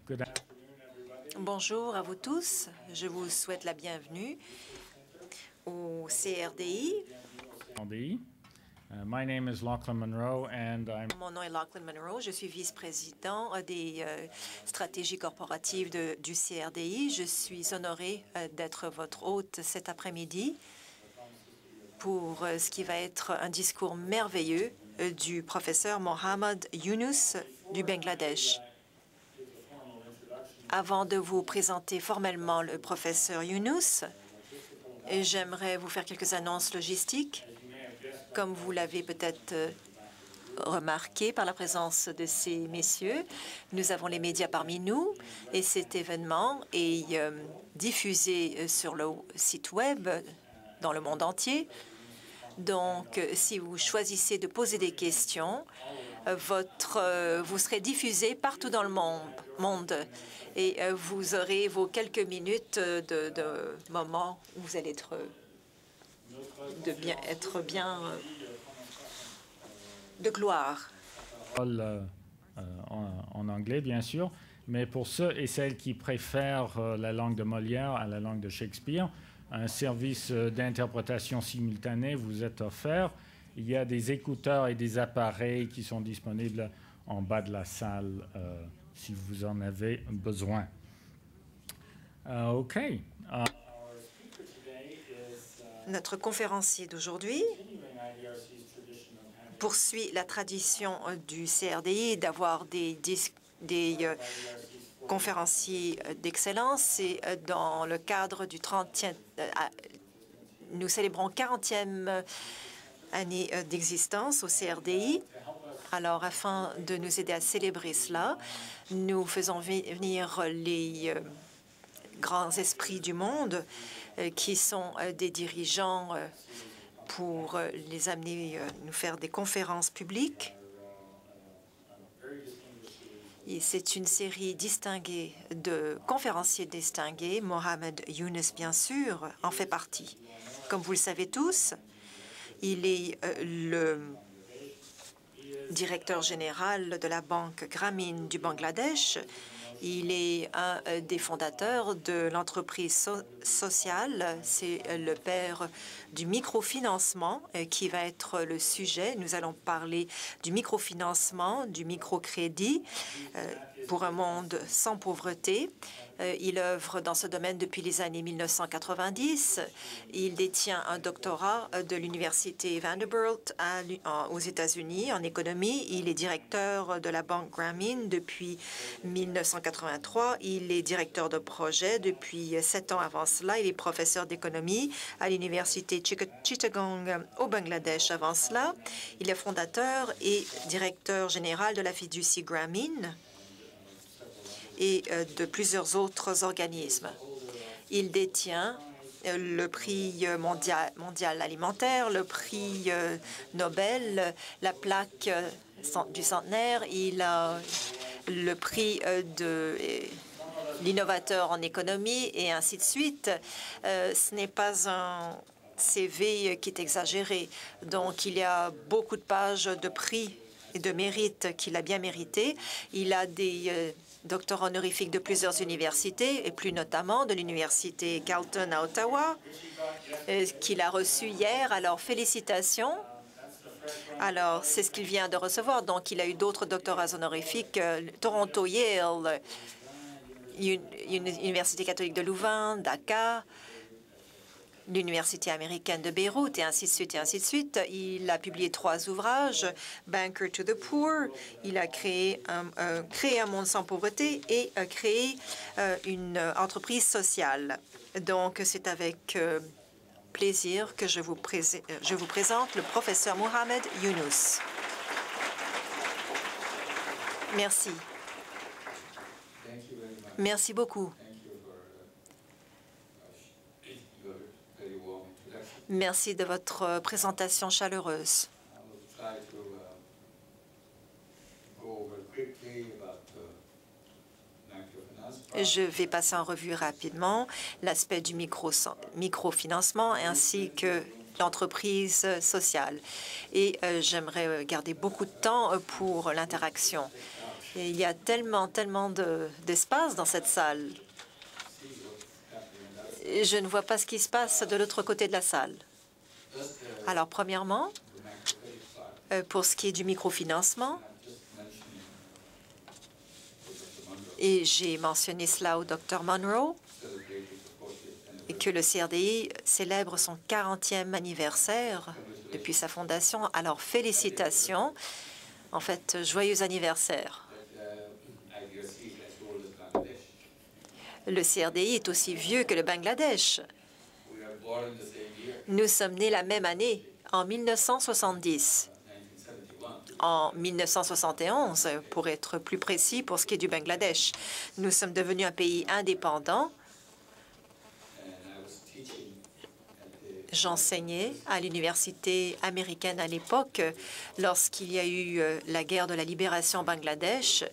Good afternoon, everybody. Bonjour à vous tous. Je vous souhaite la bienvenue au CRDI. My name is Lachlan Monroe, and Mon nom est Lachlan Monroe. Je suis vice-président des stratégies corporatives du CRDI. Je suis honoré d'être votre hôte cet après-midi pour ce qui va être un discours merveilleux du professeur Mohamed Yunus du Bangladesh. Avant de vous présenter formellement le professeur Yunus, j'aimerais vous faire quelques annonces logistiques. Comme vous l'avez peut-être remarqué par la présence de ces messieurs, nous avons les médias parmi nous et cet événement est diffusé sur le site Web dans le monde entier. Donc, si vous choisissez de poser des questions, vous serez diffusé partout dans le monde et vous aurez vos quelques minutes de moment où vous allez être bien de gloire. En anglais, bien sûr, mais pour ceux et celles qui préfèrent la langue de Molière à la langue de Shakespeare, un service d'interprétation simultanée vous est offert. Il y a des écouteurs et des appareils qui sont disponibles en bas de la salle si vous en avez besoin. OK. Notre conférencier d'aujourd'hui poursuit la tradition du CRDI d'avoir des conférenciers d'excellence. Et dans le cadre du 30e, nous célébrons 40e année d'existence au CRDI. Alors, afin de nous aider à célébrer cela, nous faisons venir les grands esprits du monde qui sont des dirigeants pour les amener nous faire des conférences publiques. C'est une série distinguée de conférenciers distingués. Mohamed Yunus, bien sûr, en fait partie. Comme vous le savez tous, il est le directeur général de la Banque Grameen du Bangladesh. Il est un des fondateurs de l'entreprise sociale. C'est le père du microfinancement qui va être le sujet. Nous allons parler du microfinancement, du microcrédit pour un monde sans pauvreté. Il œuvre dans ce domaine depuis les années 1990. Il détient un doctorat de l'Université Vanderbilt aux États-Unis en économie. Il est directeur de la Banque Grameen depuis 1983. Il est directeur de projet depuis 7 ans avant cela. Il est professeur d'économie à l'Université Chittagong au Bangladesh avant cela. Il est fondateur et directeur général de la fiducie Grameen et de plusieurs autres organismes. Il détient le prix mondial alimentaire, le prix Nobel, la plaque du centenaire. Il a le prix de l'innovateur en économie et ainsi de suite. Ce n'est pas un CV qui est exagéré. Donc, il y a beaucoup de pages de prix et de mérite qu'il a bien mérité. Il a des doctorats honorifiques de plusieurs universités, et plus notamment de l'Université Carleton à Ottawa, qu'il a reçu hier. Alors, félicitations. Alors, c'est ce qu'il vient de recevoir. Donc, il a eu d'autres doctorats honorifiques, Toronto, Yale, Université catholique de Louvain, Dakar, l'Université américaine de Beyrouth, et ainsi de suite, et ainsi de suite. Il a publié 3 ouvrages, Banker to the Poor. Il a créé un monde sans pauvreté et créé une entreprise sociale. Donc, c'est avec plaisir que je vous présente le professeur Mohamed Yunus. Merci. Merci beaucoup. Merci de votre présentation chaleureuse. Je vais passer en revue rapidement l'aspect du microfinancement ainsi que l'entreprise sociale. Et j'aimerais garder beaucoup de temps pour l'interaction. Et il y a tellement d'espace dans cette salle. Et je ne vois pas ce qui se passe de l'autre côté de la salle. Alors, premièrement, pour ce qui est du microfinancement, et j'ai mentionné cela au Dr Monroe, et que le CRDI célèbre son 40e anniversaire depuis sa fondation. Alors, félicitations. En fait, joyeux anniversaire. Le CRDI est aussi vieux que le Bangladesh. Nous sommes nés la même année, en 1970. En 1971, pour être plus précis pour ce qui est du Bangladesh. Nous sommes devenus un pays indépendant. J'enseignais à l'université américaine à l'époque lorsqu'il y a eu la guerre de la libération au Bangladesh.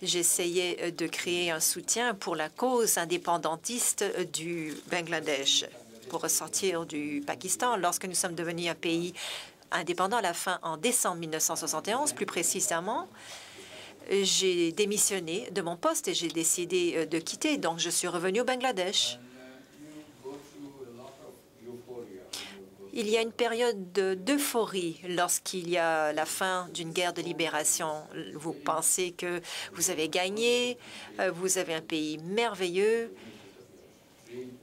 J'essayais de créer un soutien pour la cause indépendantiste du Bangladesh pour ressortir du Pakistan. Lorsque nous sommes devenus un pays indépendant à la fin, en décembre 1971, plus précisément, j'ai démissionné de mon poste et j'ai décidé de quitter. Donc, je suis revenue au Bangladesh. Il y a une période d'euphorie lorsqu'il y a la fin d'une guerre de libération. Vous pensez que vous avez gagné, vous avez un pays merveilleux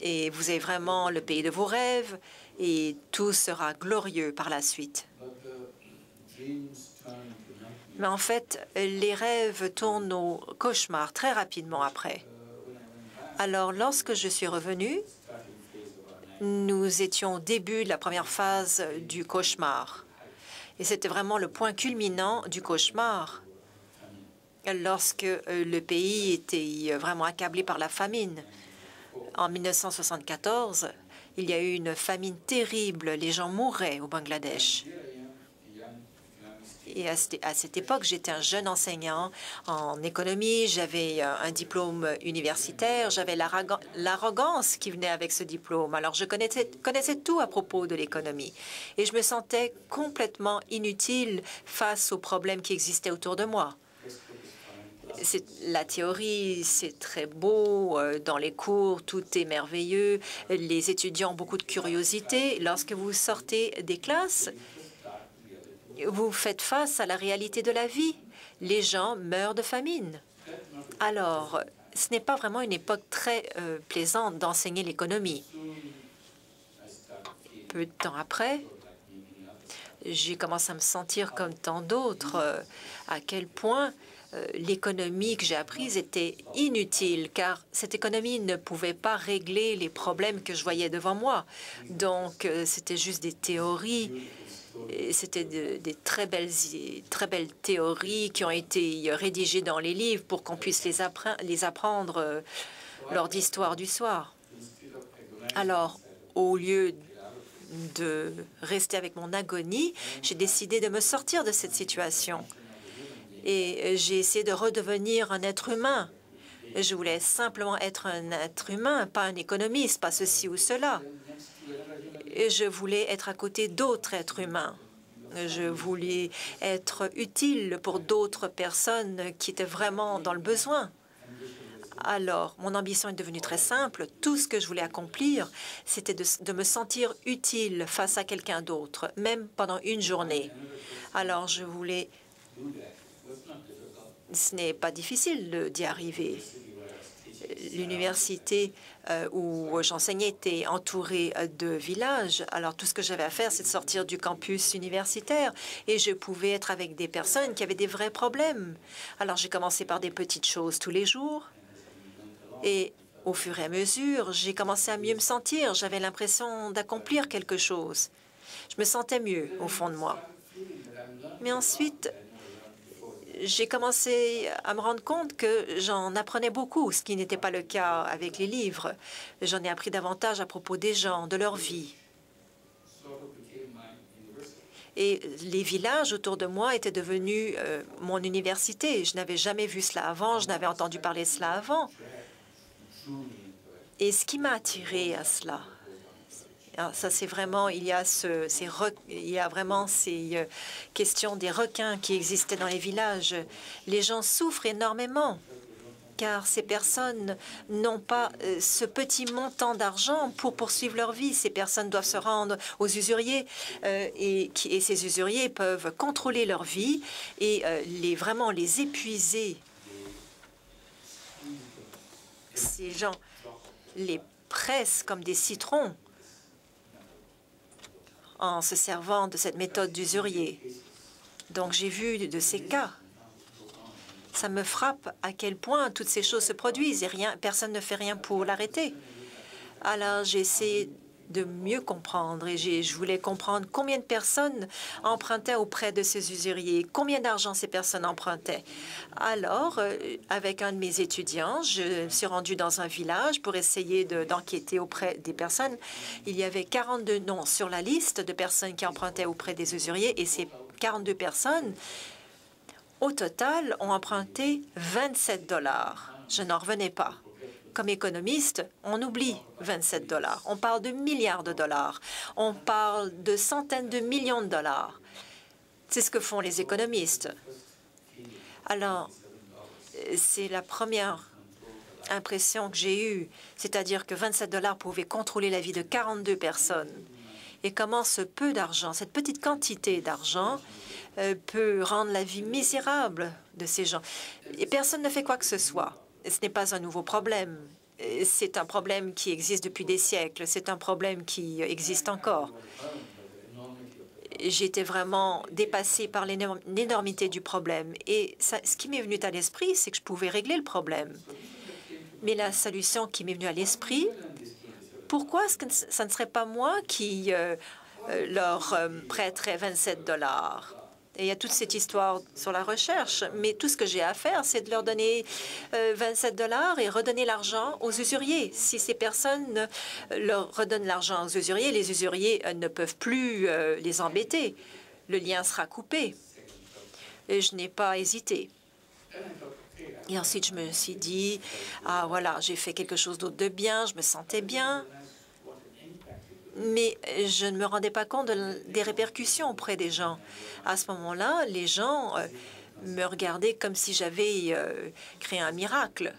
et vous avez vraiment le pays de vos rêves et tout sera glorieux par la suite. Mais en fait, les rêves tournent au cauchemar très rapidement après. Alors, lorsque je suis revenue, nous étions au début de la première phase du cauchemar. Et c'était vraiment le point culminant du cauchemar lorsque le pays était vraiment accablé par la famine. En 1974, il y a eu une famine terrible. Les gens mouraient au Bangladesh. Et à cette époque, j'étais un jeune enseignant en économie, j'avais un diplôme universitaire, j'avais l'arrogance qui venait avec ce diplôme. Alors, je connaissais tout à propos de l'économie et je me sentais complètement inutile face aux problèmes qui existaient autour de moi. La théorie, c'est très beau. Dans les cours, tout est merveilleux. Les étudiants ont beaucoup de curiosité. Lorsque vous sortez des classes, vous faites face à la réalité de la vie. Les gens meurent de famine. Alors, ce n'est pas vraiment une époque très plaisante d'enseigner l'économie. Peu de temps après, j'ai commencé à me sentir comme tant d'autres, à quel point l'économie que j'ai apprise était inutile, car cette économie ne pouvait pas régler les problèmes que je voyais devant moi. Donc, c'était juste des théories. C'était des très belles théories qui ont été rédigées dans les livres pour qu'on puisse les apprendre lors d'histoire du soir. Alors, au lieu de rester avec mon agonie, j'ai décidé de me sortir de cette situation. Et j'ai essayé de redevenir un être humain. Je voulais simplement être un être humain, pas un économiste, pas ceci ou cela. Et je voulais être à côté d'autres êtres humains. Je voulais être utile pour d'autres personnes qui étaient vraiment dans le besoin. Alors, mon ambition est devenue très simple. Tout ce que je voulais accomplir, c'était de me sentir utile face à quelqu'un d'autre, même pendant une journée. Alors, je voulais... Ce n'est pas difficile d'y arriver. L'université où j'enseignais était entourée de villages. Alors, tout ce que j'avais à faire, c'est de sortir du campus universitaire. Et je pouvais être avec des personnes qui avaient des vrais problèmes. Alors, j'ai commencé par des petites choses tous les jours. Et au fur et à mesure, j'ai commencé à mieux me sentir. J'avais l'impression d'accomplir quelque chose. Je me sentais mieux au fond de moi. Mais ensuite, j'ai commencé à me rendre compte que j'en apprenais beaucoup, ce qui n'était pas le cas avec les livres. J'en ai appris davantage à propos des gens, de leur vie. Et les villages autour de moi étaient devenus mon université. Je n'avais jamais vu cela avant, je n'avais entendu parler de cela avant. Et ce qui m'a attiré à cela, Alors, ça, c'est vraiment, il y a vraiment ces questions des requins qui existaient dans les villages. Les gens souffrent énormément car ces personnes n'ont pas ce petit montant d'argent pour poursuivre leur vie. Ces personnes doivent se rendre aux usuriers et ces usuriers peuvent contrôler leur vie et vraiment les épuiser. Ces gens les pressent comme des citrons en se servant de cette méthode d'usurier. Donc, j'ai vu de ces cas. Ça me frappe à quel point toutes ces choses se produisent et personne ne fait rien pour l'arrêter. Alors, j'ai essayé de mieux comprendre et je voulais comprendre combien de personnes empruntaient auprès de ces usuriers, combien d'argent ces personnes empruntaient. Alors, avec un de mes étudiants, je me suis rendue dans un village pour essayer d'enquêter auprès des personnes. Il y avait 42 noms sur la liste de personnes qui empruntaient auprès des usuriers et ces 42 personnes, au total, ont emprunté 27 $. Je n'en revenais pas. Comme économiste, on oublie 27 $. On parle de milliards de dollars. On parle de centaines de millions de dollars. C'est ce que font les économistes. Alors, c'est la première impression que j'ai eue, c'est-à-dire que 27 $ pouvaient contrôler la vie de 42 personnes. Et comment ce peu d'argent, cette petite quantité d'argent, peut rendre la vie misérable de ces gens. Et personne ne fait quoi que ce soit. Ce n'est pas un nouveau problème. C'est un problème qui existe depuis des siècles. C'est un problème qui existe encore. J'étais vraiment dépassée par l'énormité du problème. Et ce qui m'est venu à l'esprit, c'est que je pouvais régler le problème. Mais la solution qui m'est venue à l'esprit, pourquoi est-ce que ça ne serait pas moi qui leur prêterais 27 $? Et il y a toute cette histoire sur la recherche. Mais tout ce que j'ai à faire, c'est de leur donner 27 $ et redonner l'argent aux usuriers. Si ces personnes leur redonnent l'argent aux usuriers, les usuriers ne peuvent plus les embêter. Le lien sera coupé. Et je n'ai pas hésité. Et ensuite, je me suis dit, ah voilà, j'ai fait quelque chose d'autre de bien, je me sentais bien. Mais je ne me rendais pas compte des répercussions auprès des gens. À ce moment-là, les gens me regardaient comme si j'avais créé un miracle.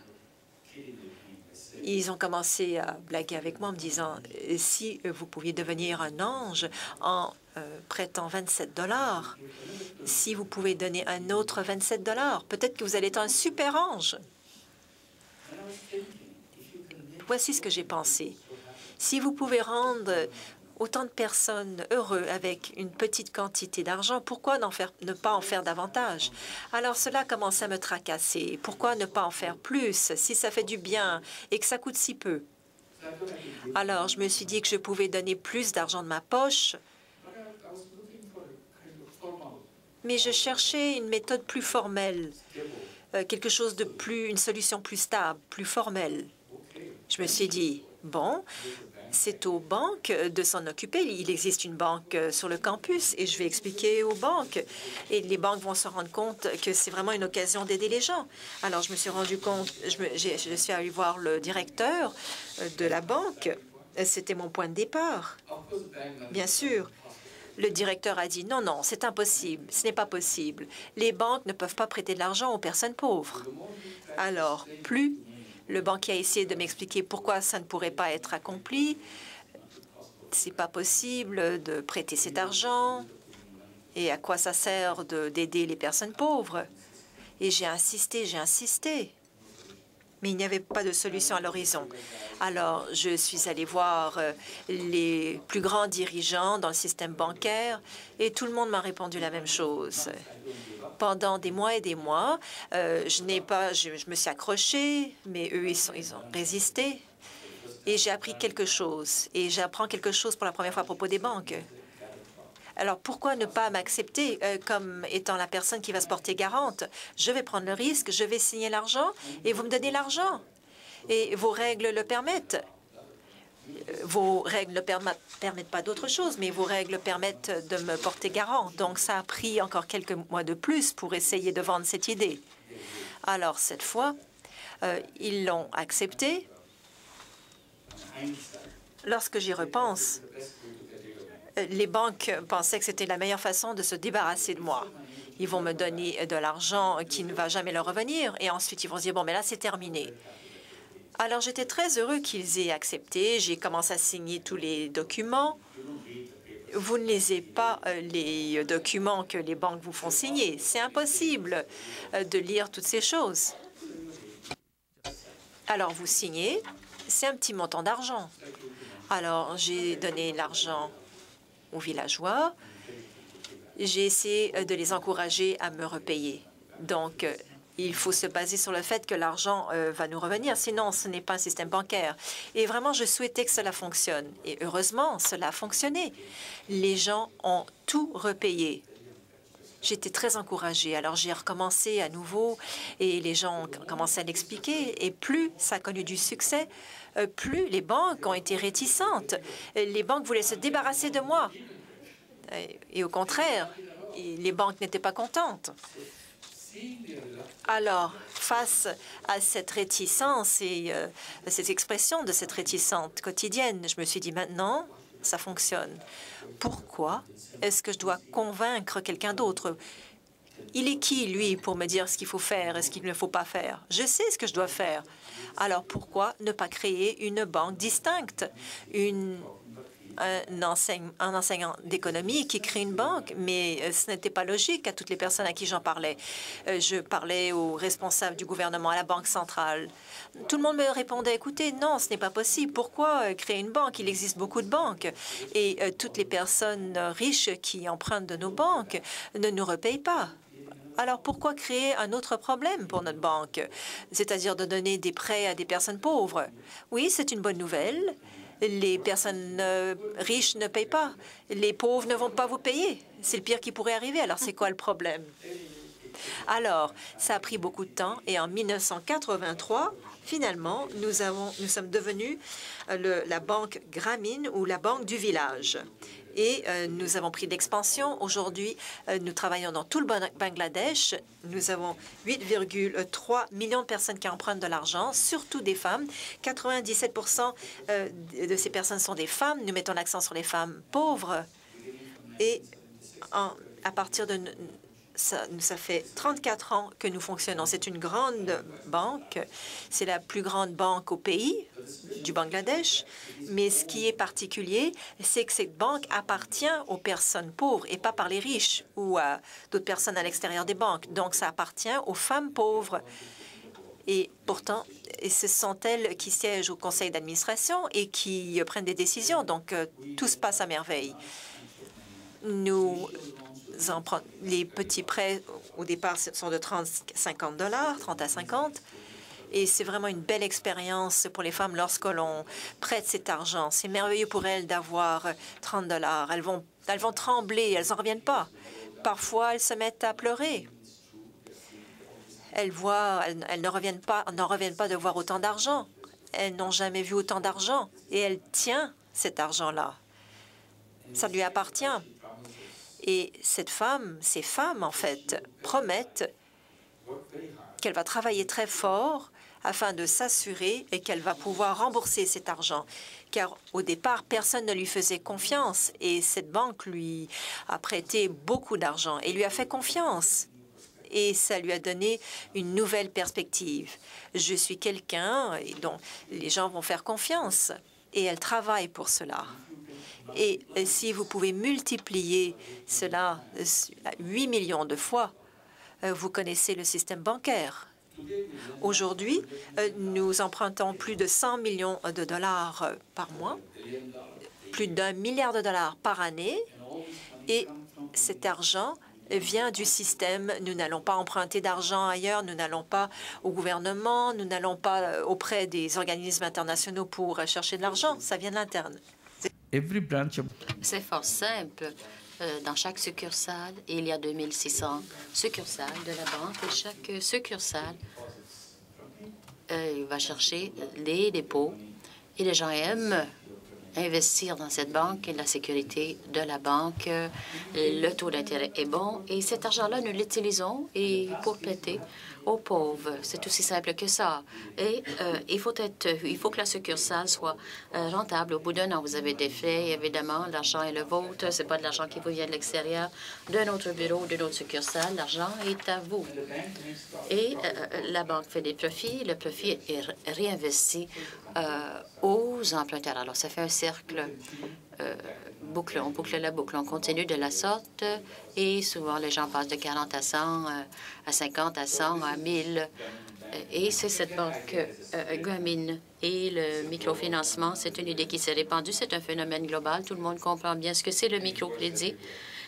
Ils ont commencé à blaguer avec moi en me disant « Si vous pouviez devenir un ange en prêtant 27 $, si vous pouvez donner un autre 27 $, peut-être que vous allez être un super ange. » Voici ce que j'ai pensé. Si vous pouvez rendre autant de personnes heureuses avec une petite quantité d'argent, pourquoi ne pas en faire davantage? Alors cela commence à me tracasser. Pourquoi ne pas en faire plus si ça fait du bien et que ça coûte si peu? Alors je me suis dit que je pouvais donner plus d'argent de ma poche, mais je cherchais une méthode plus formelle, quelque chose de une solution plus stable, plus formelle. Je me suis dit, bon, c'est aux banques de s'en occuper. Il existe une banque sur le campus et je vais expliquer aux banques. Et les banques vont se rendre compte que c'est vraiment une occasion d'aider les gens. Alors, je me suis rendu compte, je suis allée voir le directeur de la banque. C'était mon point de départ. Bien sûr. Le directeur a dit, non, non, c'est impossible, ce n'est pas possible. Les banques ne peuvent pas prêter de l'argent aux personnes pauvres. Alors, plus le banquier a essayé de m'expliquer pourquoi ça ne pourrait pas être accompli. C'est pas possible de prêter cet argent. Et à quoi ça sert d'aider les personnes pauvres? Et j'ai insisté. Mais il n'y avait pas de solution à l'horizon. Alors, je suis allée voir les plus grands dirigeants dans le système bancaire et tout le monde m'a répondu la même chose. Pendant des mois et des mois, je me suis accrochée, mais eux, ils ont résisté. Et j'ai appris quelque chose. Et j'apprends quelque chose pour la première fois à propos des banques. Alors, pourquoi ne pas m'accepter comme étant la personne qui va se porter garante? Je vais prendre le risque, je vais signer l'argent et vous me donnez l'argent. Et vos règles le permettent. Vos règles ne permettent pas d'autre chose, mais vos règles permettent de me porter garant. Donc, ça a pris encore quelques mois de plus pour essayer de vendre cette idée. Alors, cette fois, ils l'ont accepté. Lorsque j'y repense, les banques pensaient que c'était la meilleure façon de se débarrasser de moi. Ils vont me donner de l'argent qui ne va jamais leur revenir et ensuite ils vont se dire, bon, mais là, c'est terminé. Alors, j'étais très heureux qu'ils aient accepté. J'ai commencé à signer tous les documents. Vous ne lisez pas les documents que les banques vous font signer. C'est impossible de lire toutes ces choses. Alors, vous signez. C'est un petit montant d'argent. Alors, j'ai donné l'argent aux villageois. J'ai essayé de les encourager à me repayer. Donc, il faut se baser sur le fait que l'argent va nous revenir. Sinon, ce n'est pas un système bancaire. Et vraiment, je souhaitais que cela fonctionne. Et heureusement, cela a fonctionné. Les gens ont tout repayé. J'étais très encouragée. Alors, j'ai recommencé à nouveau et les gens ont commencé à l'expliquer. Et plus ça a connu du succès, plus les banques ont été réticentes. Les banques voulaient se débarrasser de moi. Et au contraire, les banques n'étaient pas contentes. Alors, face à cette réticence et cette expression de cette réticence quotidienne, je me suis dit, maintenant, ça fonctionne. Pourquoi est-ce que je dois convaincre quelqu'un d'autre? Il est qui, lui, pour me dire ce qu'il faut faire et ce qu'il ne faut pas faire? Je sais ce que je dois faire. Alors, pourquoi ne pas créer une banque distincte, un enseignant d'économie qui crée une banque, mais ce n'était pas logique à toutes les personnes à qui j'en parlais. Je parlais aux responsables du gouvernement, à la Banque centrale. Tout le monde me répondait, écoutez, non, ce n'est pas possible. Pourquoi créer une banque? Il existe beaucoup de banques. Et toutes les personnes riches qui empruntent de nos banques ne nous repayent pas. Alors, pourquoi créer un autre problème pour notre banque, c'est-à-dire de donner des prêts à des personnes pauvres? Oui, c'est une bonne nouvelle. Les personnes riches ne payent pas. Les pauvres ne vont pas vous payer. C'est le pire qui pourrait arriver. Alors, c'est quoi le problème? Alors, ça a pris beaucoup de temps. Et en 1983, finalement, nous sommes devenus la banque Grameen ou la banque du village. Et nous avons pris de l'expansion. Aujourd'hui, nous travaillons dans tout le Bangladesh. Nous avons 8,3 millions de personnes qui empruntent de l'argent, surtout des femmes. 97% de ces personnes sont des femmes. Nous mettons l'accent sur les femmes pauvres. Et à partir de... Ça fait 34 ans que nous fonctionnons. C'est une grande banque. C'est la plus grande banque au pays, du Bangladesh. Mais ce qui est particulier, c'est que cette banque appartient aux personnes pauvres et pas par les riches ou à d'autres personnes à l'extérieur des banques. Donc, ça appartient aux femmes pauvres. Et pourtant, ce sont elles qui siègent au conseil d'administration et qui prennent des décisions. Donc, tout se passe à merveille. Les petits prêts, au départ, sont de 30 à 50. Et c'est vraiment une belle expérience pour les femmes lorsque l'on prête cet argent. C'est merveilleux pour elles d'avoir 30 $. Elles vont trembler, elles n'en reviennent pas. Parfois, elles se mettent à pleurer. Elles n'en reviennent pas de voir autant d'argent. Elles n'ont jamais vu autant d'argent. Et elle tient cet argent-là. Ça lui appartient. Et ces femmes, en fait, promettent qu'elle va travailler très fort afin de s'assurer et qu'elle va pouvoir rembourser cet argent. Car au départ, personne ne lui faisait confiance et cette banque lui a prêté beaucoup d'argent et lui a fait confiance. Et ça lui a donné une nouvelle perspective. Je suis quelqu'un dont les gens vont faire confiance et elle travaille pour cela. Et si vous pouvez multiplier cela 8 millions de fois, vous connaissez le système bancaire. Aujourd'hui, nous empruntons plus de 100 millions de dollars par mois, plus d'1 milliard de dollars par année, et cet argent vient du système. Nous n'allons pas emprunter d'argent ailleurs, nous n'allons pas au gouvernement, nous n'allons pas auprès des organismes internationaux pour chercher de l'argent. Ça vient de l'interne. C'est fort simple. Dans chaque succursale, il y a 2600 succursales de la banque et chaque succursale va chercher les dépôts. Et les gens aiment investir dans cette banque et la sécurité de la banque. Le taux d'intérêt est bon et cet argent-là, nous l'utilisons et pour prêter aux pauvres. C'est aussi simple que ça. Et il faut que la succursale soit rentable. Au bout d'un an, vous avez des frais. Évidemment, l'argent est le vôtre. C'est pas de l'argent qui vous vient de l'extérieur, d'un autre bureau, d'une autre succursale. L'argent est à vous. Et la banque fait des profits. Le profit est réinvesti aux emprunteurs. Alors, ça fait un cercle boucle. On boucle la boucle. On continue de la sorte et souvent, les gens passent de 40 à 100, à 50, à 100, à 1000. Et c'est cette banque Grameen et le microfinancement. C'est une idée qui s'est répandue. C'est un phénomène global. Tout le monde comprend bien ce que c'est le microcrédit,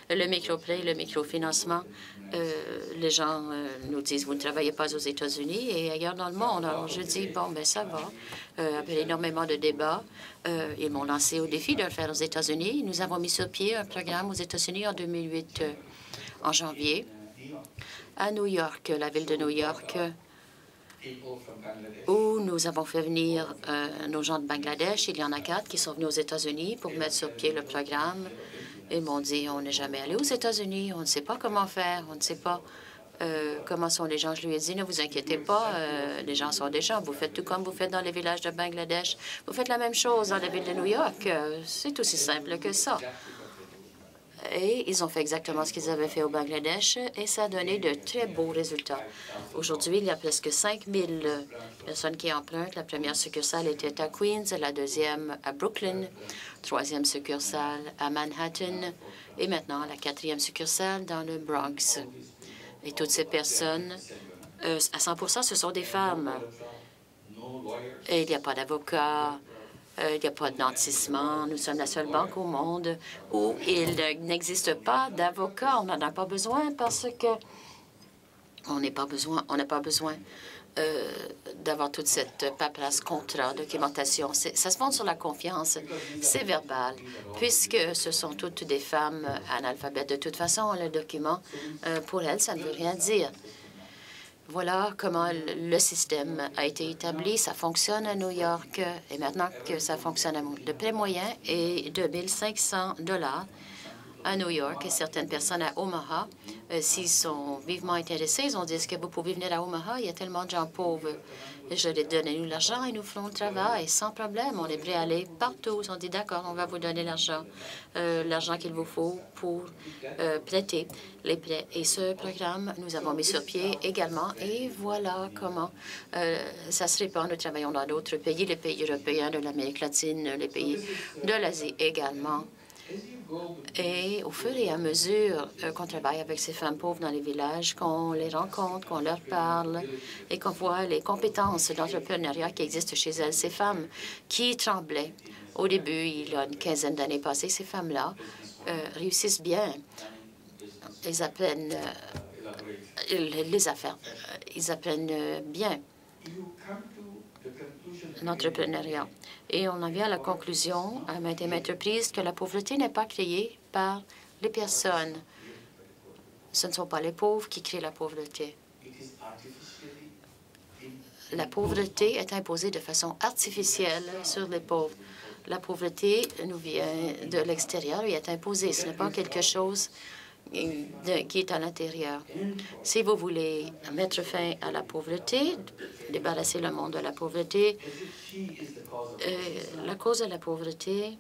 le microprêt, le microfinancement. Les gens nous disent, vous ne travaillez pas aux États-Unis et ailleurs dans le monde. Alors, je dis, bon, ben ça va. Après énormément de débats, ils m'ont lancé au défi de le faire aux États-Unis. Nous avons mis sur pied un programme aux États-Unis en 2008, en janvier, à New York, la ville de New York, où nous avons fait venir nos gens de Bangladesh. Il y en a 4 qui sont venus aux États-Unis pour mettre sur pied le programme. Ils m'ont dit, on n'est jamais allé aux États-Unis, on ne sait pas comment faire, on ne sait pas comment sont les gens. Je lui ai dit, ne vous inquiétez pas, les gens sont des gens. Vous faites tout comme vous faites dans les villages de Bangladesh. Vous faites la même chose dans la ville de New York. C'est aussi simple que ça. Et ils ont fait exactement ce qu'ils avaient fait au Bangladesh et ça a donné de très beaux résultats. Aujourd'hui, il y a presque 5000 personnes qui empruntent. La première succursale était à Queens, la deuxième à Brooklyn, troisième succursale à Manhattan et maintenant la 4e succursale dans le Bronx. Et toutes ces personnes, à 100 ce sont des femmes. Et il n'y a pas d'avocat. Il n'y a pas de nantissement. Nous sommes la seule banque au monde où il n'existe pas d'avocat. On n'en a pas besoin parce que on n'a pas besoin d'avoir toute cette paperasse, contrat, documentation. Ça se fonde sur la confiance. C'est verbal, puisque ce sont toutes des femmes analphabètes. De toute façon, le document, pour elles, ça ne veut rien dire. Voilà comment le système a été établi. Ça fonctionne à New York. Et maintenant que ça fonctionne, le prêt moyen est de 1 500 $ à New York. Et certaines personnes à Omaha, s'ils sont vivement intéressés, ils ont dit, est-ce que vous pouvez venir à Omaha? Il y a tellement de gens pauvres. Et je leur ai donné nous l'argent et nous ferons le travail sans problème. On est prêt à aller partout. Ils ont dit, d'accord, on va vous donner l'argent qu'il vous faut pour prêter les prêts. Et ce programme, nous avons mis sur pied également. Et voilà comment ça se répand. Nous travaillons dans d'autres pays, les pays européens, de l'Amérique latine, les pays de l'Asie également. Et au fur et à mesure qu'on travaille avec ces femmes pauvres dans les villages, qu'on les rencontre, qu'on leur parle et qu'on voit les compétences d'entrepreneuriat qui existent chez elles, ces femmes qui tremblaient au début, il y a une quinzaine d'années passées, ces femmes-là réussissent bien. Ils apprennent les affaires. Ils apprennent bien l'entrepreneuriat. Et on en vient à la conclusion, à maintes et maintes reprises, que la pauvreté n'est pas créée par les personnes. Ce ne sont pas les pauvres qui créent la pauvreté. La pauvreté est imposée de façon artificielle sur les pauvres. La pauvreté nous vient de l'extérieur et est imposée. Ce n'est pas quelque chose qui est à l'intérieur. Si vous voulez mettre fin à la pauvreté, débarrasser le monde de la pauvreté, la cause de la pauvreté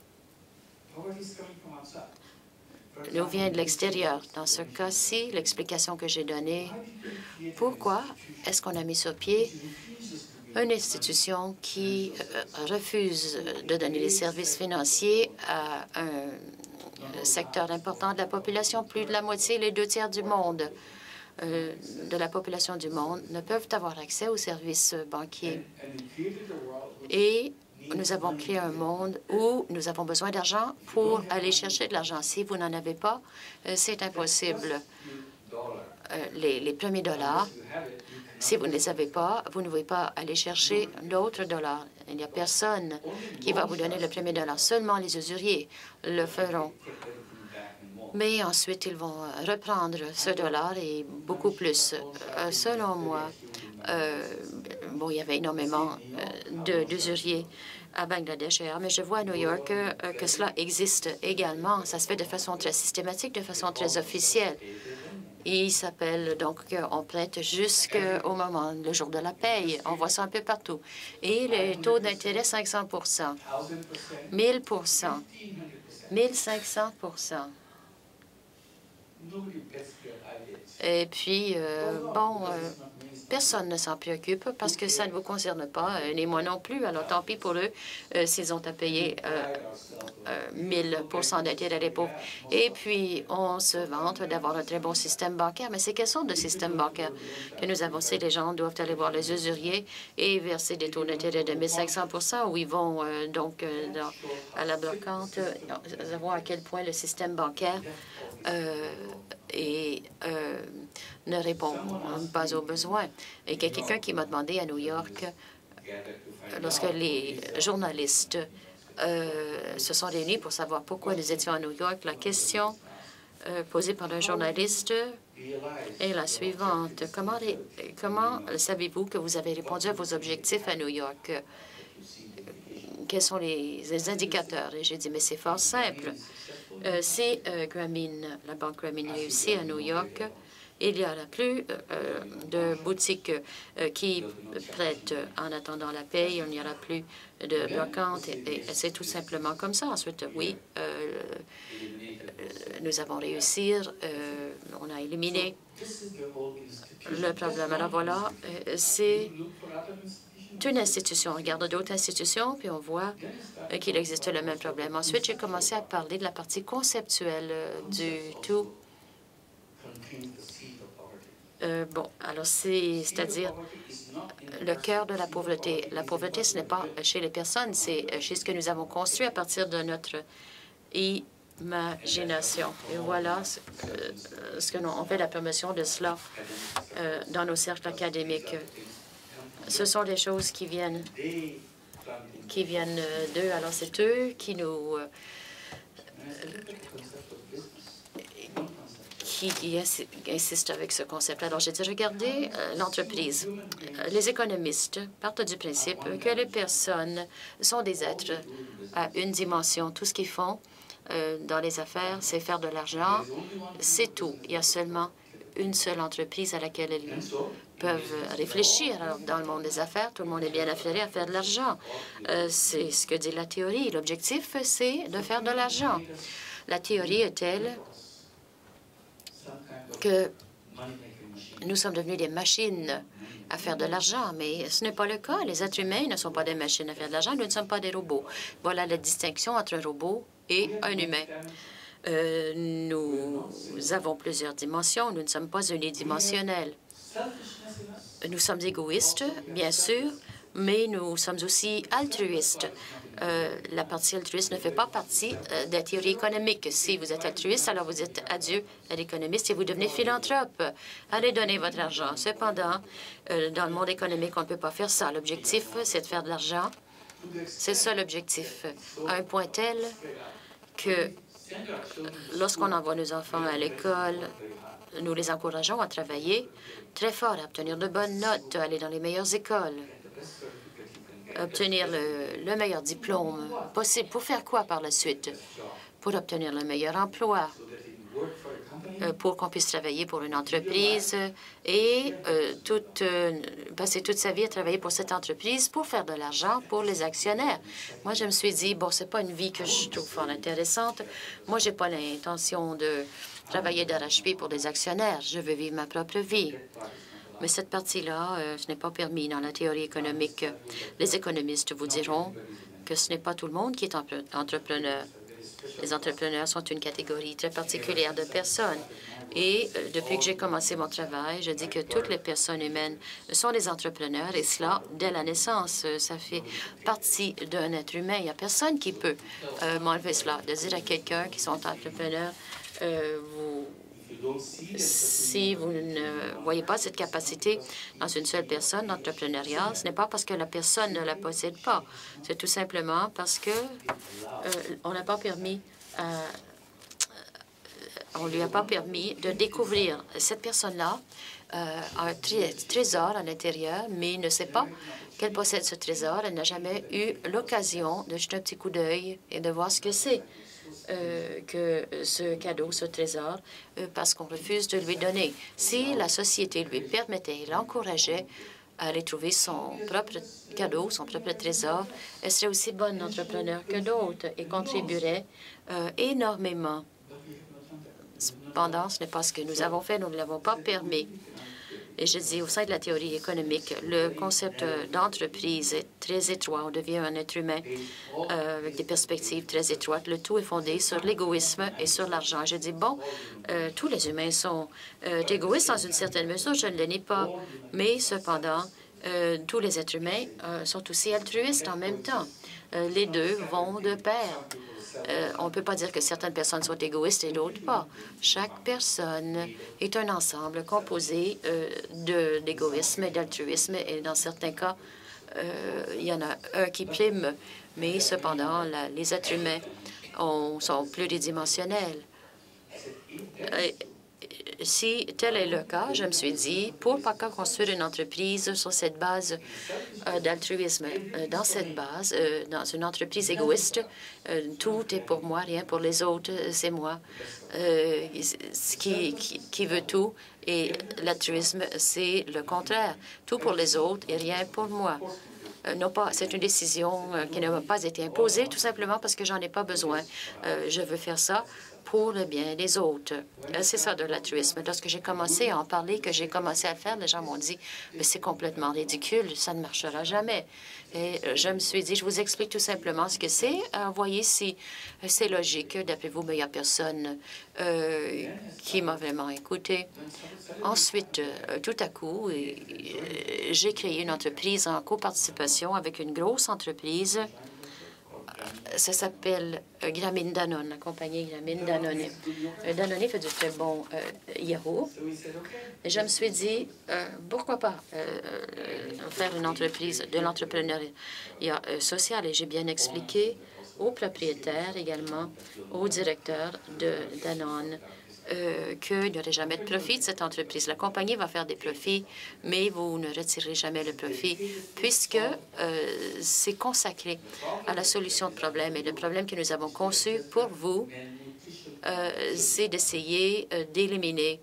nous vient de l'extérieur. Dans ce cas-ci, l'explication que j'ai donnée, pourquoi est-ce qu'on a mis sur pied une institution qui refuse de donner les services financiers à un secteur important de la population? Plus de la moitié, les 2 tiers du monde, de la population du monde, ne peuvent avoir accès aux services banquiers. Et nous avons créé un monde où nous avons besoin d'argent pour aller chercher de l'argent. Si vous n'en avez pas, c'est impossible. Les premiers dollars, si vous ne les avez pas, vous ne pouvez pas aller chercher d'autres dollars. Il n'y a personne qui va vous donner le premier dollar. Seulement les usuriers le feront. Mais ensuite, ils vont reprendre ce dollar et beaucoup plus. Selon moi, bon, il y avait énormément d'usuriers à Bangladesh, mais je vois à New York que cela existe également. Ça se fait de façon très systématique, de façon très officielle. Il s'appelle, donc, on prête jusqu'au moment, le jour de la paye. On voit ça un peu partout. Et le taux d'intérêt, 500 1000 1500 Et puis, personne ne s'en préoccupe parce que ça ne vous concerne pas, ni moi non plus. Alors, tant pis pour eux s'ils ont à payer 1000 d'intérêt d'impôt. Et puis, on se vante d'avoir un très bon système bancaire. Mais c'est quelle sorte de système bancaire que nous avons? Si les gens doivent aller voir les usuriers et verser des taux d'intérêt de 1500 où ils vont à la brocante. Nous avons à quel point le système bancaire ne répond pas aux besoins. Et il y a quelqu'un qui m'a demandé à New York, lorsque les journalistes se sont réunis pour savoir pourquoi nous étions à New York, la question posée par un journaliste est la suivante. Comment savez-vous que vous avez répondu à vos objectifs à New York? Quels sont les indicateurs? Et j'ai dit, mais c'est fort simple. Si la banque Grameen réussit à New York, il y aura plus de boutiques qui prêtent en attendant la paye. Il n'y aura plus de brocantes. Et c'est tout simplement comme ça. Ensuite, oui, nous avons réussi. On a éliminé le problème. Alors voilà, c'est une institution. On regarde d'autres institutions, puis on voit qu'il existe le même problème. Ensuite, j'ai commencé à parler de la partie conceptuelle du tout. Alors c'est-à-dire le cœur de la pauvreté. La pauvreté, ce n'est pas chez les personnes, c'est chez ce que nous avons construit à partir de notre imagination. Et voilà ce que nous on fait la promotion de cela dans nos cercles académiques. Ce sont des choses qui viennent d'eux. Alors c'est eux qui nous qui insiste avec ce concept. Alors, j'ai dit, regardez l'entreprise. Les économistes partent du principe que les personnes sont des êtres à une dimension. Tout ce qu'ils font dans les affaires, c'est faire de l'argent. C'est tout. Il y a seulement une seule entreprise à laquelle ils peuvent réfléchir. Alors, dans le monde des affaires, tout le monde est bien affairé à faire de l'argent. C'est ce que dit la théorie. L'objectif, c'est de faire de l'argent. La théorie est telle que nous sommes devenus des machines à faire de l'argent, mais ce n'est pas le cas. Les êtres humains ne sont pas des machines à faire de l'argent. Nous ne sommes pas des robots. Voilà la distinction entre un robot et un humain. Nous avons plusieurs dimensions. Nous ne sommes pas unidimensionnels. Nous sommes égoïstes, bien sûr, mais nous sommes aussi altruistes. La partie altruiste ne fait pas partie de la théorie économique. Si vous êtes altruiste, alors vous êtes adieu à l'économiste et vous devenez philanthrope. Allez donner votre argent. Cependant, dans le monde économique, on ne peut pas faire ça. L'objectif, c'est de faire de l'argent. C'est ça l'objectif. À un point tel que lorsqu'on envoie nos enfants à l'école, nous les encourageons à travailler très fort, à obtenir de bonnes notes, à aller dans les meilleures écoles, obtenir le meilleur diplôme possible. Pour faire quoi par la suite? Pour obtenir le meilleur emploi, pour qu'on puisse travailler pour une entreprise et passer toute sa vie à travailler pour cette entreprise pour faire de l'argent pour les actionnaires. Moi, je me suis dit, bon, c'est pas une vie que je trouve fort intéressante. Moi, j'ai pas l'intention de travailler d'arrache-pied pour des actionnaires. Je veux vivre ma propre vie. Mais cette partie-là, ce n'est pas permis dans la théorie économique. Les économistes vous diront que ce n'est pas tout le monde qui est entrepreneur. Les entrepreneurs sont une catégorie très particulière de personnes. Et depuis que j'ai commencé mon travail, je dis que toutes les personnes humaines sont des entrepreneurs, et cela dès la naissance. Ça fait partie d'un être humain. Il n'y a personne qui peut m'enlever cela. De dire à quelqu'un qui sont entrepreneurs, si vous ne voyez pas cette capacité dans une seule personne d'entrepreneuriat, ce n'est pas parce que la personne ne la possède pas. C'est tout simplement parce que on n'a pas permis on lui a pas permis de découvrir. Cette personne-là a un trésor à l'intérieur, mais ne sait pas qu'elle possède ce trésor. Elle n'a jamais eu l'occasion de jeter un petit coup d'œil et de voir ce que c'est. que ce cadeau, ce trésor, parce qu'on refuse de lui donner. Si la société lui permettait, l'encourageait à aller trouver son propre cadeau, son propre trésor, elle serait aussi bonne entrepreneur que d'autres et contribuerait énormément. Cependant, ce n'est pas ce que nous avons fait, nous ne l'avons pas permis. Et je dis, au sein de la théorie économique, le concept d'entreprise est très étroit. On devient un être humain avec des perspectives très étroites. Le tout est fondé sur l'égoïsme et sur l'argent. Je dis, bon, tous les humains sont égoïstes dans une certaine mesure, je ne le nie pas. Mais cependant, tous les êtres humains sont aussi altruistes en même temps. Les deux vont de pair. On ne peut pas dire que certaines personnes sont égoïstes et d'autres pas. Chaque personne est un ensemble composé d'égoïsme et d'altruisme. Et dans certains cas, il y en a un qui prime. Mais cependant, les êtres humains sont pluridimensionnels. Si tel est le cas, je me suis dit, pour pas construire une entreprise sur cette base d'altruisme, dans cette base, dans une entreprise égoïste, tout est pour moi, rien pour les autres, c'est moi qui veut tout. Et l'altruisme, c'est le contraire, tout pour les autres et rien pour moi. Non pas, c'est une décision qui ne m'a pas été imposée, tout simplement parce que j'en ai pas besoin. Je veux faire ça pour le bien des autres. C'est ça de l'altruisme. Lorsque j'ai commencé à en parler, que j'ai commencé à le faire, les gens m'ont dit, mais c'est complètement ridicule, ça ne marchera jamais. Et je me suis dit, je vous explique tout simplement ce que c'est. Voyez si c'est logique. D'après vous, mais il n'y a personne qui m'a vraiment écouté. Ensuite, tout à coup, j'ai créé une entreprise en coparticipation avec une grosse entreprise. Ça s'appelle Grameen Danone, la compagnie Grameen Danone. Danone fait du très bon yaourt. Et je me suis dit, pourquoi pas faire une entreprise de l'entrepreneuriat social. Et j'ai bien expliqué aux propriétaires également, aux directeurs de Danone, qu'il n'y aurait jamais de profit de cette entreprise. La compagnie va faire des profits, mais vous ne retirerez jamais le profit puisque c'est consacré à la solution de problème. Et le problème que nous avons conçu pour vous, c'est d'essayer d'éliminer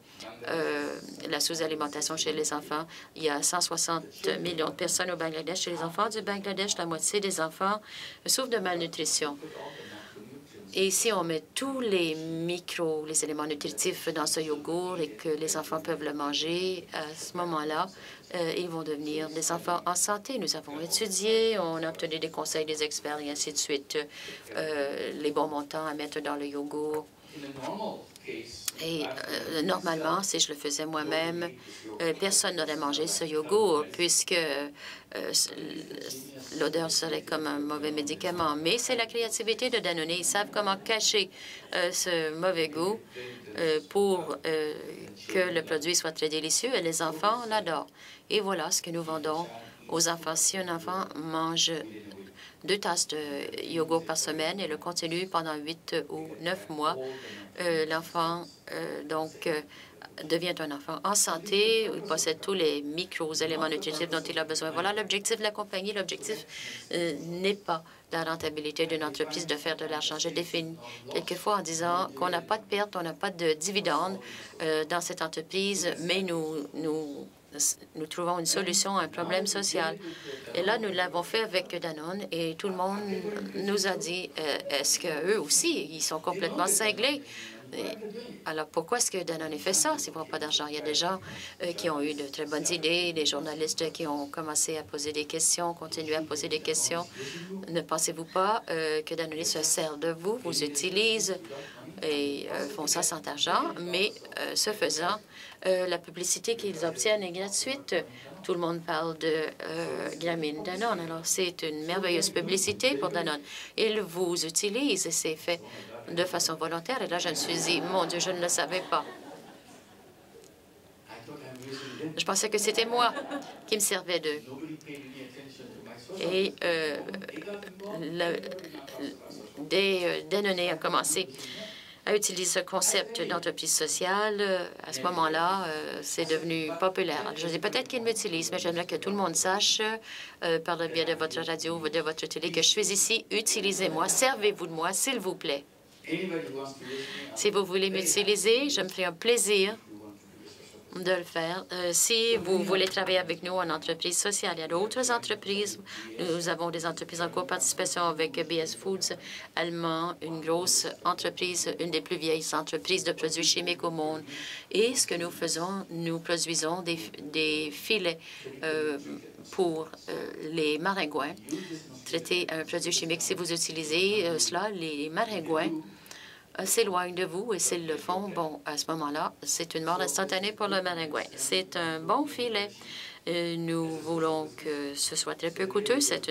la sous-alimentation chez les enfants. Il y a 160 millions de personnes au Bangladesh. Chez les enfants du Bangladesh, la moitié des enfants souffrent de malnutrition. Et si on met tous les éléments nutritifs dans ce yogourt et que les enfants peuvent le manger, à ce moment-là, ils vont devenir des enfants en santé. Nous avons étudié, on a obtenu des conseils des experts et ainsi de suite, les bons montants à mettre dans le yogourt. Et normalement, si je le faisais moi-même, personne n'aurait mangé ce yogourt puisque l'odeur serait comme un mauvais médicament. Mais c'est la créativité de Danone. Ils savent comment cacher ce mauvais goût pour que le produit soit très délicieux et les enfants l'adorent. Et voilà ce que nous vendons aux enfants. Si un enfant mange 2 tasses de yogourt par semaine et le continue pendant 8 ou 9 mois, l'enfant devient un enfant en santé, il possède tous les micro-éléments nutritifs dont il a besoin. Voilà l'objectif de la compagnie. L'objectif n'est pas la rentabilité d'une entreprise de faire de l'argent. Je définis quelquefois en disant qu'on n'a pas de perte, on n'a pas de dividendes dans cette entreprise, mais nous trouvons une solution à un problème social. Et là, nous l'avons fait avec Danone et tout le monde nous a dit, est-ce qu'eux aussi, ils sont complètement cinglés? Alors, pourquoi est-ce que Danone fait ça s'ils ne font pas d'argent? Il y a des gens qui ont eu de très bonnes idées, des journalistes qui ont commencé à poser des questions, continuent à poser des questions. Ne pensez-vous pas que Danone se sert de vous, vous utilise et font ça sans argent, mais ce faisant, la publicité qu'ils obtiennent est gratuite. Tout le monde parle de Grameen Danone. Alors, c'est une merveilleuse publicité pour Danone. Ils vous utilisent et c'est fait de façon volontaire. Et là, je me suis dit, mon Dieu, je ne le savais pas. Je pensais que c'était moi qui me servais d'eux. Et Danone a commencé à utiliser ce concept d'entreprise sociale. À ce moment-là, c'est devenu populaire. Je dis peut-être qu'ils m'utilisent, mais j'aimerais que tout le monde sache, par le biais de votre radio ou de votre télé, que je suis ici. Utilisez-moi, servez-vous de moi, s'il vous plaît. Si vous voulez m'utiliser, je me ferai un plaisir de le faire. Si vous voulez travailler avec nous en entreprise sociale, il y a d'autres entreprises. Nous avons des entreprises en coparticipation avec BS Foods allemand, une grosse entreprise, une des plus vieilles entreprises de produits chimiques au monde. Et ce que nous faisons, nous produisons des filets pour les maringouins, traités à un produit chimique. Si vous utilisez cela, les maringouins s'éloignent de vous et s'ils le font, bon, à ce moment-là, c'est une mort instantanée pour le maringouin. C'est un bon filet. Nous voulons que ce soit très peu coûteux. C'est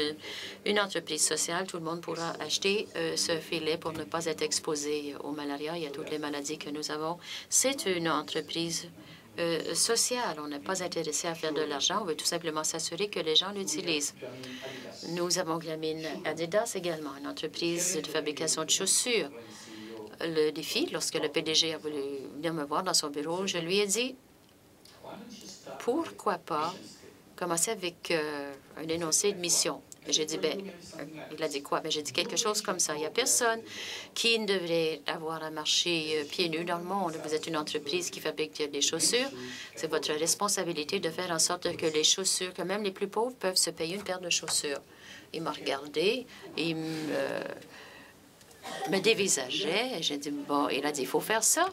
une entreprise sociale. Tout le monde pourra acheter ce filet pour ne pas être exposé au malaria et à toutes les maladies que nous avons. C'est une entreprise sociale. On n'est pas intéressé à faire de l'argent. On veut tout simplement s'assurer que les gens l'utilisent. Nous avons Grameen Adidas également, une entreprise de fabrication de chaussures. Le défi, lorsque le PDG a voulu venir me voir dans son bureau, je lui ai dit, pourquoi pas commencer avec un énoncé de mission. J'ai dit, ben, il a dit quoi? Ben, j'ai dit quelque chose comme ça. Il n'y a personne qui ne devrait avoir à marcher pieds nus dans le monde. Vous êtes une entreprise qui fabrique des chaussures. C'est votre responsabilité de faire en sorte que les chaussures, que même les plus pauvres, peuvent se payer une paire de chaussures. Il m'a regardé, il me dévisageait. J'ai dit, bon, il a dit, il faut faire ça.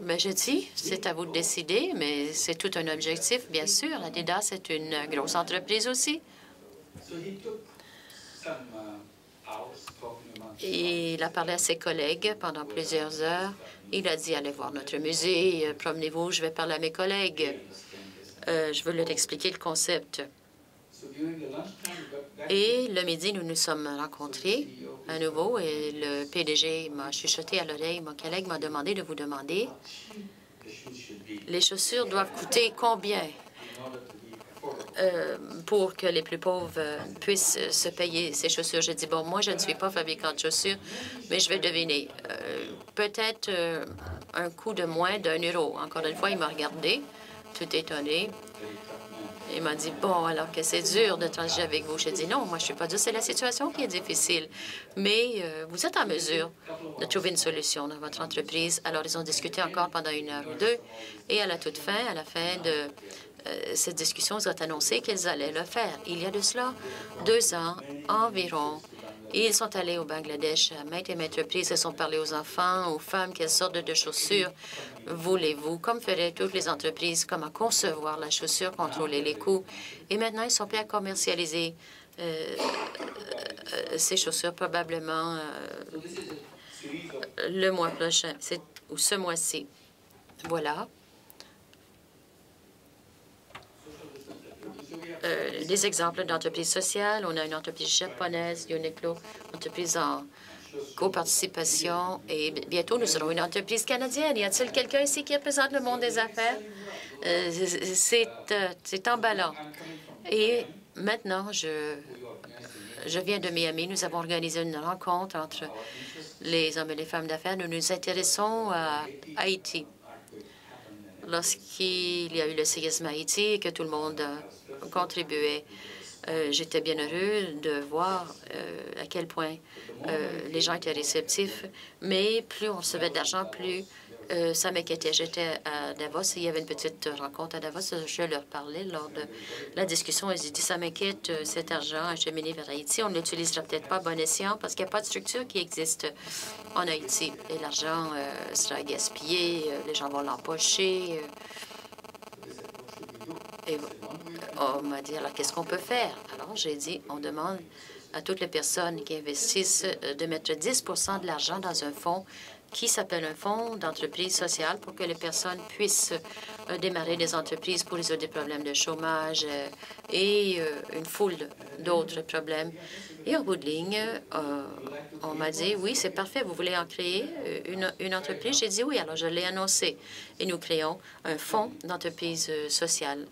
Mais j'ai dit, c'est à vous de décider, mais c'est tout un objectif, bien sûr. Adidas est une grosse entreprise aussi. Et il a parlé à ses collègues pendant plusieurs heures. Il a dit, allez voir notre musée, promenez-vous, je vais parler à mes collègues. Je veux leur expliquer le concept. Et le midi, nous nous sommes rencontrés à nouveau et le PDG m'a chuchoté à l'oreille. Mon collègue m'a demandé de vous demander, les chaussures doivent coûter combien pour que les plus pauvres puissent se payer ces chaussures? J'ai dit, bon, moi, je ne suis pas fabricant de chaussures, mais je vais deviner. Peut-être un coût de moins d'1 €. Encore une fois, il m'a regardé, tout étonné. Il m'a dit, bon, alors que c'est dur de transiger avec vous. J'ai dit, non, moi, je ne suis pas dure. C'est la situation qui est difficile. Mais vous êtes en mesure de trouver une solution dans votre entreprise. Alors, ils ont discuté encore pendant 1 heure ou 2. Et à la toute fin, à la fin de cette discussion, ils ont annoncé qu'ils allaient le faire. Il y a de cela 2 ans environ. Ils sont allés au Bangladesh à maintes et maintes reprises. Ils ont parlé aux enfants, aux femmes, quelles sortes de chaussures voulez-vous, comme feraient toutes les entreprises, comment concevoir la chaussure, contrôler les coûts. Et maintenant, ils sont prêts à commercialiser ces chaussures probablement le mois prochain, ou ce mois-ci. Voilà. Des exemples d'entreprises sociales. On a une entreprise japonaise, Uniqlo, entreprise en coparticipation. Et bientôt, nous serons une entreprise canadienne. Y a-t-il quelqu'un ici qui représente le monde des affaires? C'est emballant. Et maintenant, je viens de Miami. Nous avons organisé une rencontre entre les hommes et les femmes d'affaires. Nous nous intéressons à Haïti. Lorsqu'il y a eu le séisme à Haïti et que tout le monde contribuait, j'étais bien heureux de voir à quel point les gens étaient réceptifs. Mais plus on recevait d'argent, plus ça m'inquiétait. J'étais à Davos et il y avait une petite rencontre à Davos. Je leur parlais lors de la discussion. Ils ont dit, ça m'inquiète, cet argent acheminé vers Haïti. On ne l'utilisera peut-être pas à bon escient parce qu'il n'y a pas de structure qui existe en Haïti. Et l'argent sera gaspillé, les gens vont l'empocher. Et on m'a dit, alors qu'est-ce qu'on peut faire? Alors j'ai dit, on demande à toutes les personnes qui investissent de mettre 10 de l'argent dans un fonds qui s'appelle un fonds d'entreprise sociale pour que les personnes puissent démarrer des entreprises pour résoudre des problèmes de chômage et une foule d'autres problèmes. Et en bout de ligne, on m'a dit, oui, c'est parfait, vous voulez en créer une entreprise? J'ai dit oui, alors je l'ai annoncé. Et nous créons un fonds d'entreprise sociale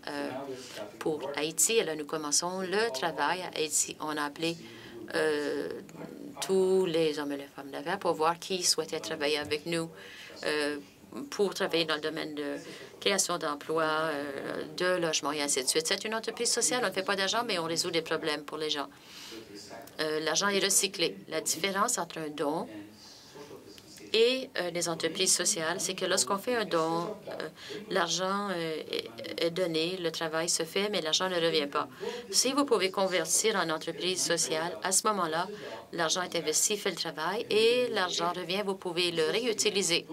pour Haïti. Et là, nous commençons le travail à Haïti. On a appelé tous les hommes et les femmes d'affaires pour voir qui souhaitait travailler avec nous pour travailler dans le domaine de création d'emplois, de logement et ainsi de suite. C'est une entreprise sociale. On ne fait pas d'argent, mais on résout des problèmes pour les gens. L'argent est recyclé. La différence entre un don et les entreprises sociales, c'est que lorsqu'on fait un don, l'argent est donné, le travail se fait, mais l'argent ne revient pas. Si vous pouvez convertir en entreprise sociale, à ce moment-là, l'argent est investi, fait le travail, et l'argent revient, vous pouvez le réutiliser.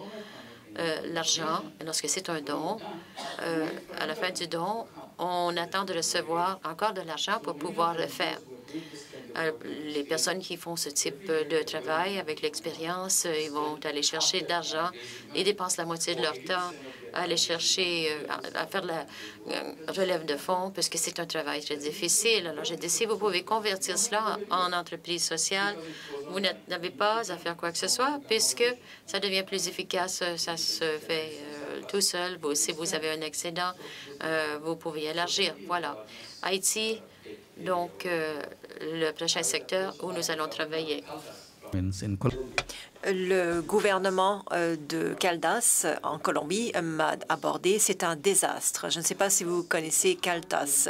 L'argent, lorsque c'est un don, à la fin du don, on attend de recevoir encore de l'argent pour pouvoir le faire. Les personnes qui font ce type de travail avec l'expérience, ils vont aller chercher de l'argent et dépensent la moitié de leur temps à aller chercher, à faire la relève de fonds, puisque c'est un travail très difficile. Alors, j'ai dit, si vous pouvez convertir cela en entreprise sociale, vous n'avez pas à faire quoi que ce soit, puisque ça devient plus efficace, ça se fait tout seul. Si vous avez un excédent, vous pouvez élargir. Voilà. Haïti, donc, le prochain secteur où nous allons travailler. Le gouvernement de Caldas, en Colombie, m'a abordé. C'est un désastre. Je ne sais pas si vous connaissez Caldas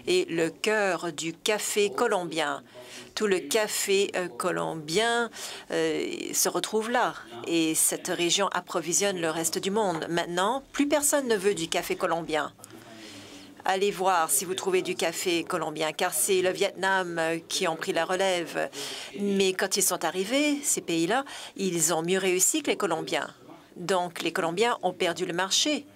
et le cœur du café colombien. Tout le café colombien se retrouve là. Et cette région approvisionne le reste du monde. Maintenant, plus personne ne veut du café colombien. Allez voir si vous trouvez du café colombien, car c'est le Vietnam qui ont pris la relève. Mais quand ils sont arrivés, ces pays-là, ils ont mieux réussi que les Colombiens. Donc, les Colombiens ont perdu le marché.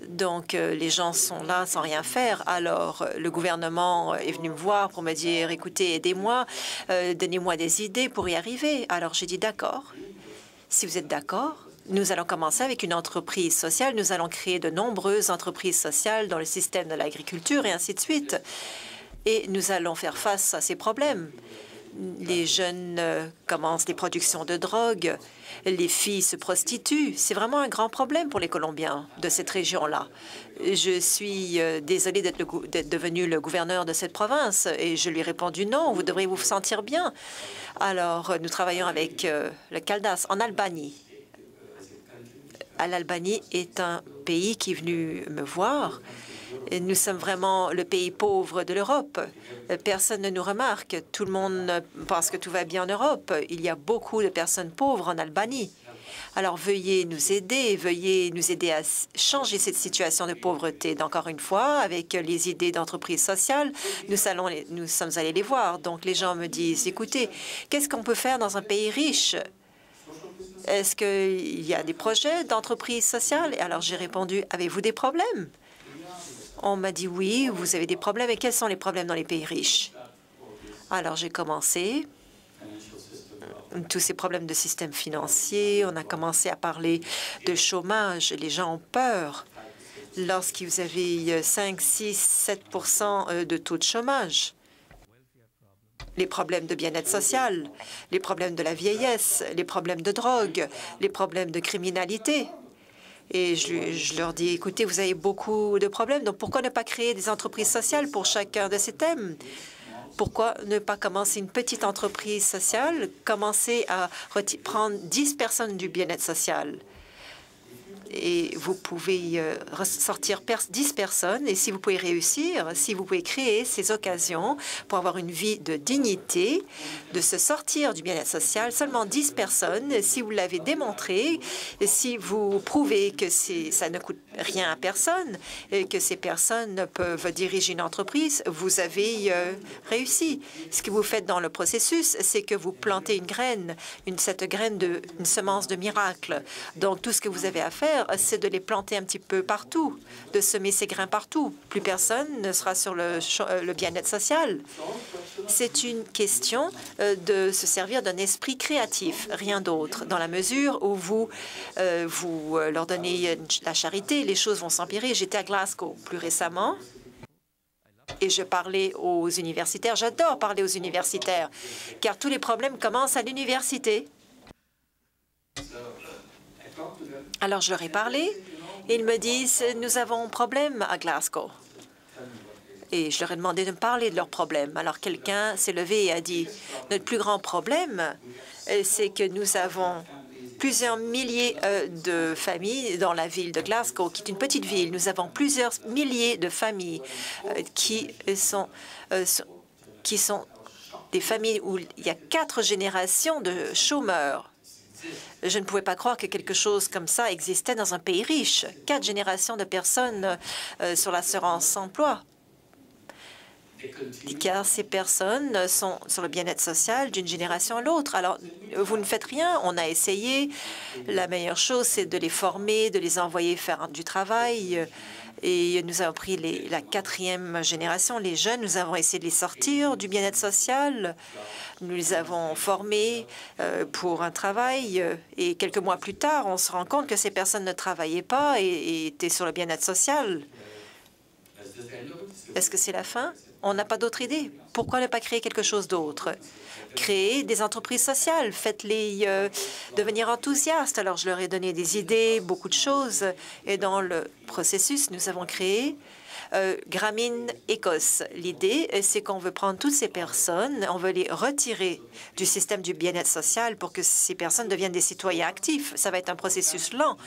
Donc, les gens sont là sans rien faire. Alors, le gouvernement est venu me voir pour me dire, écoutez, aidez-moi, donnez-moi des idées pour y arriver. Alors, j'ai dit, d'accord. Si vous êtes d'accord, nous allons commencer avec une entreprise sociale. Nous allons créer de nombreuses entreprises sociales dans le système de l'agriculture et ainsi de suite. Et nous allons faire face à ces problèmes. Les jeunes commencent des productions de drogue. Les filles se prostituent. C'est vraiment un grand problème pour les Colombiens de cette région-là. Je suis désolée d'être devenu le gouverneur de cette province et je lui ai répondu non, vous devriez vous sentir bien. Alors, nous travaillons avec le Caldas en Albanie. L'Albanie est un pays qui est venu me voir. Nous sommes vraiment le pays pauvre de l'Europe. Personne ne nous remarque. Tout le monde pense que tout va bien en Europe. Il y a beaucoup de personnes pauvres en Albanie. Alors, veuillez nous aider à changer cette situation de pauvreté. Encore une fois, avec les idées d'entreprise sociale, nous sommes allés les voir. Donc, les gens me disent, écoutez, qu'est-ce qu'on peut faire dans un pays riche? Est-ce qu'il y a des projets d'entreprise sociale? Alors, j'ai répondu, avez-vous des problèmes? On m'a dit, oui, vous avez des problèmes. Et quels sont les problèmes dans les pays riches? Alors, j'ai commencé. Tous ces problèmes de système financier, on a commencé à parler de chômage. Les gens ont peur lorsque vous avez 5, 6, 7 % de taux de chômage. Les problèmes de bien-être social, les problèmes de la vieillesse, les problèmes de drogue, les problèmes de criminalité. Et je leur dis, écoutez, vous avez beaucoup de problèmes, donc pourquoi ne pas créer des entreprises sociales pour chacun de ces thèmes? Pourquoi ne pas commencer une petite entreprise sociale, commencer à prendre 10 personnes du bien-être social? Et vous pouvez sortir 10 personnes. Et si vous pouvez réussir, si vous pouvez créer ces occasions pour avoir une vie de dignité, de se sortir du bien-être social, seulement 10 personnes, si vous l'avez démontré, si vous prouvez que ça ne coûte rien à personne, et que ces personnes peuvent diriger une entreprise, vous avez réussi. Ce que vous faites dans le processus, c'est que vous plantez une graine, une semence de miracle. Donc, tout ce que vous avez à faire, c'est de les planter un petit peu partout, de semer ces grains partout. Plus personne ne sera sur le bien-être social. C'est une question de se servir d'un esprit créatif, rien d'autre. Dans la mesure où vous leur donnez la charité, les choses vont s'empirer. J'étais à Glasgow plus récemment et je parlais aux universitaires. J'adore parler aux universitaires, car tous les problèmes commencent à l'université. Alors, je leur ai parlé et ils me disent, nous avons un problème à Glasgow. Et je leur ai demandé de me parler de leurs problèmes. Alors, quelqu'un s'est levé et a dit, notre plus grand problème, c'est que nous avons plusieurs milliers de familles dans la ville de Glasgow, qui est une petite ville. Nous avons plusieurs milliers de familles qui sont des familles où il y a 4 générations de chômeurs. Je ne pouvais pas croire que quelque chose comme ça existait dans un pays riche. 4 générations de personnes sur l'assurance emploi. Car ces personnes sont sur le bien-être social d'une génération à l'autre. Alors, vous ne faites rien. On a essayé. La meilleure chose, c'est de les former, de les envoyer faire du travail. Et nous avons pris la 4e génération, les jeunes. Nous avons essayé de les sortir du bien-être social. Nous les avons formés pour un travail. Et quelques mois plus tard, on se rend compte que ces personnes ne travaillaient pas et étaient sur le bien-être social. Est-ce que c'est la fin? On n'a pas d'autre idée. Pourquoi ne pas créer quelque chose d'autre? Créer des entreprises sociales. Faites-les devenir enthousiastes. Alors, je leur ai donné des idées, beaucoup de choses. Et dans le processus, nous avons créé Grameen Écosse. L'idée, c'est qu'on veut prendre toutes ces personnes, on veut les retirer du système du bien-être social pour que ces personnes deviennent des citoyens actifs. Ça va être un processus lent.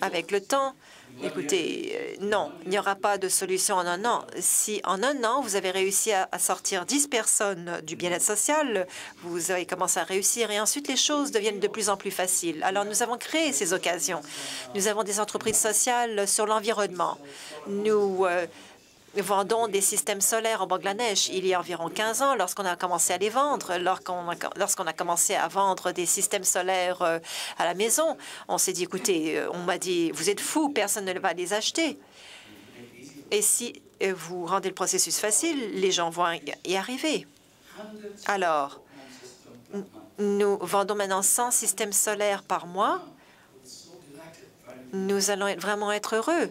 Avec le temps, écoutez, non, il n'y aura pas de solution en un an. Si en un an, vous avez réussi à sortir 10 personnes du bien-être social, vous avez commencé à réussir et ensuite les choses deviennent de plus en plus faciles. Alors, nous avons créé ces occasions. Nous avons des entreprises sociales sur l'environnement. Nous vendons des systèmes solaires au Bangladesh il y a environ 15 ans lorsqu'on a commencé à les vendre. Lorsqu'on a commencé à vendre des systèmes solaires à la maison, on s'est dit, écoutez, on m'a dit, vous êtes fous, personne ne va les acheter. Et si vous rendez le processus facile, les gens vont y arriver. Alors, nous vendons maintenant 100 systèmes solaires par mois. Nous allons vraiment être heureux.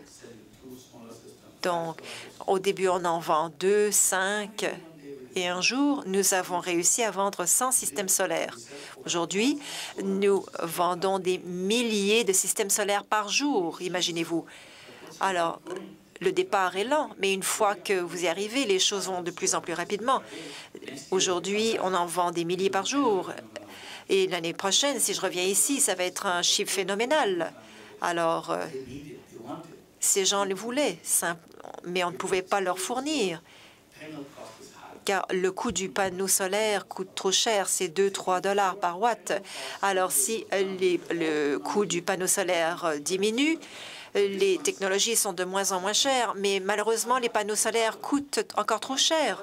Donc, au début, on en vend 2, 5, et un jour, nous avons réussi à vendre 100 systèmes solaires. Aujourd'hui, nous vendons des milliers de systèmes solaires par jour, imaginez-vous. Alors, le départ est lent, mais une fois que vous y arrivez, les choses vont de plus en plus rapidement. Aujourd'hui, on en vend des milliers par jour. Et l'année prochaine, si je reviens ici, ça va être un chiffre phénoménal. Alors, ces gens le voulaient, mais on ne pouvait pas leur fournir, car le coût du panneau solaire coûte trop cher, c'est 2-3 $ par watt. Alors, si le coût du panneau solaire diminue, les technologies sont de moins en moins chères, mais malheureusement, les panneaux solaires coûtent encore trop cher.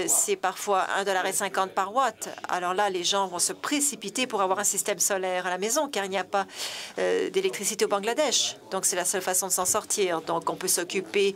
C'est parfois 1,50 $ par watt. Alors là, les gens vont se précipiter pour avoir un système solaire à la maison, car il n'y a pas d'électricité au Bangladesh. Donc, c'est la seule façon de s'en sortir. Donc, on peut s'occuper